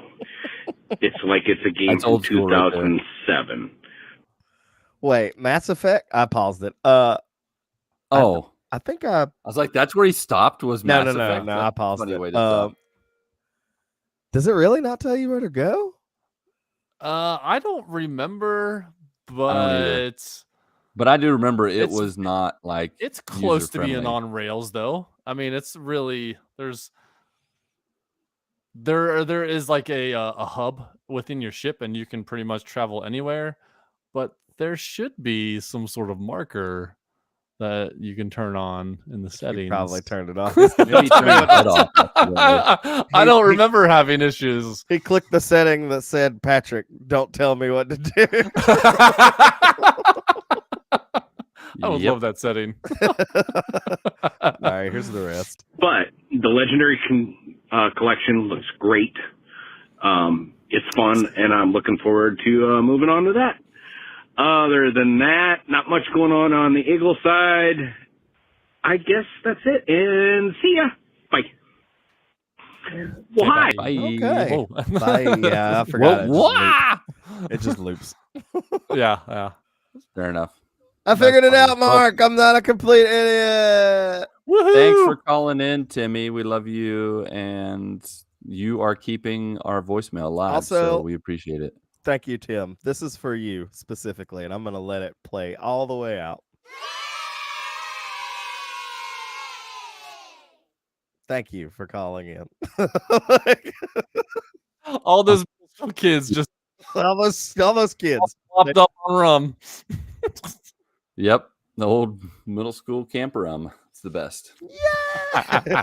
It's like it's a game That's from old school right there. 2007. Wait, Mass Effect? I paused it. Oh, I think I was like, that's where he stopped. Was no, Mass no, no, Effect? no. That's I a paused funny it. way to stop. Does it really not tell you where to go? I don't remember, either. but But I do remember it It's- was not like it's close to being user-friendly. on rails, though. I mean, it's really there is like a hub within your ship, and you can pretty much travel anywhere. But there should be some sort of marker that you can turn on in the settings. You probably turned it off. Maybe turn your head off. I don't remember having issues. He clicked the setting that said, "Patrick, don't tell me what to do." I would Yep. love that setting. All right, here's the rest. But the Legendary collection looks great. It's fun, and I'm looking forward to moving on to that. Other than that, not much going on the Eagle side. I guess that's it, and see ya. Bye. Well, hi. Bye. Okay. Whoa. Bye. Yeah, I forgot. Whoa, It just loops. Yeah. Fair enough. I figured it funny. out, Mark. I'm not a complete idiot. Woohoo! Thanks for calling in, Timmy. We love you, and you are keeping our voicemail live. Also- so we appreciate it. Thank you, Tim. This is for you specifically, and I'm going to let it play all the way out. Thank you for calling in. all those kids just all those kids. popped up on rum. Yep, the old middle school camper It's the best. Yeah.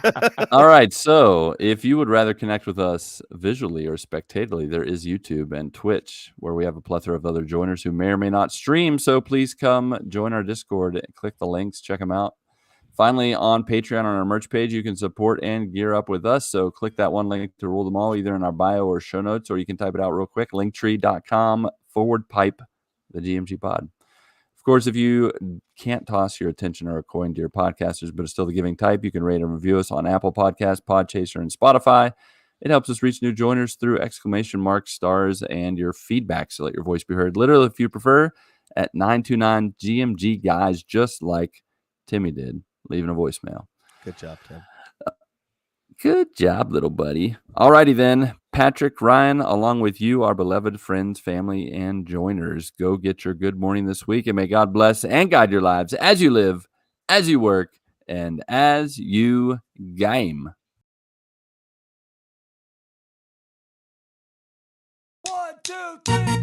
All right, so if you would rather connect with us visually or spectatorly, there is YouTube and Twitch, where we have a plethora of other joiners who may or may not stream. So please come join our Discord, click the links, check them out. Finally, on Patreon, on our merch page, you can support and gear up with us. So click that one link to rule them all, either in our bio or show notes, or you can type it out real quick, linktree.com/pipe the GMG pod. Of course, if you can't toss your attention or a coin to your podcasters, but are still the giving type, you can rate and review us on Apple Podcasts, Podchaser, and Spotify. It helps us reach new joiners through exclamation marks, stars, and your feedback, so let your voice be heard. Literally, if you prefer, at 929 GMG guys, just like Timmy did, leaving a voicemail. Good job, Tim. Good job, little buddy. Alrighty then, Patrick, Ryan, along with you, our beloved friends, family, and joiners, go get your good morning this week, and may God bless and guide your lives as you live, as you work, and as you game. 1, 2, 3.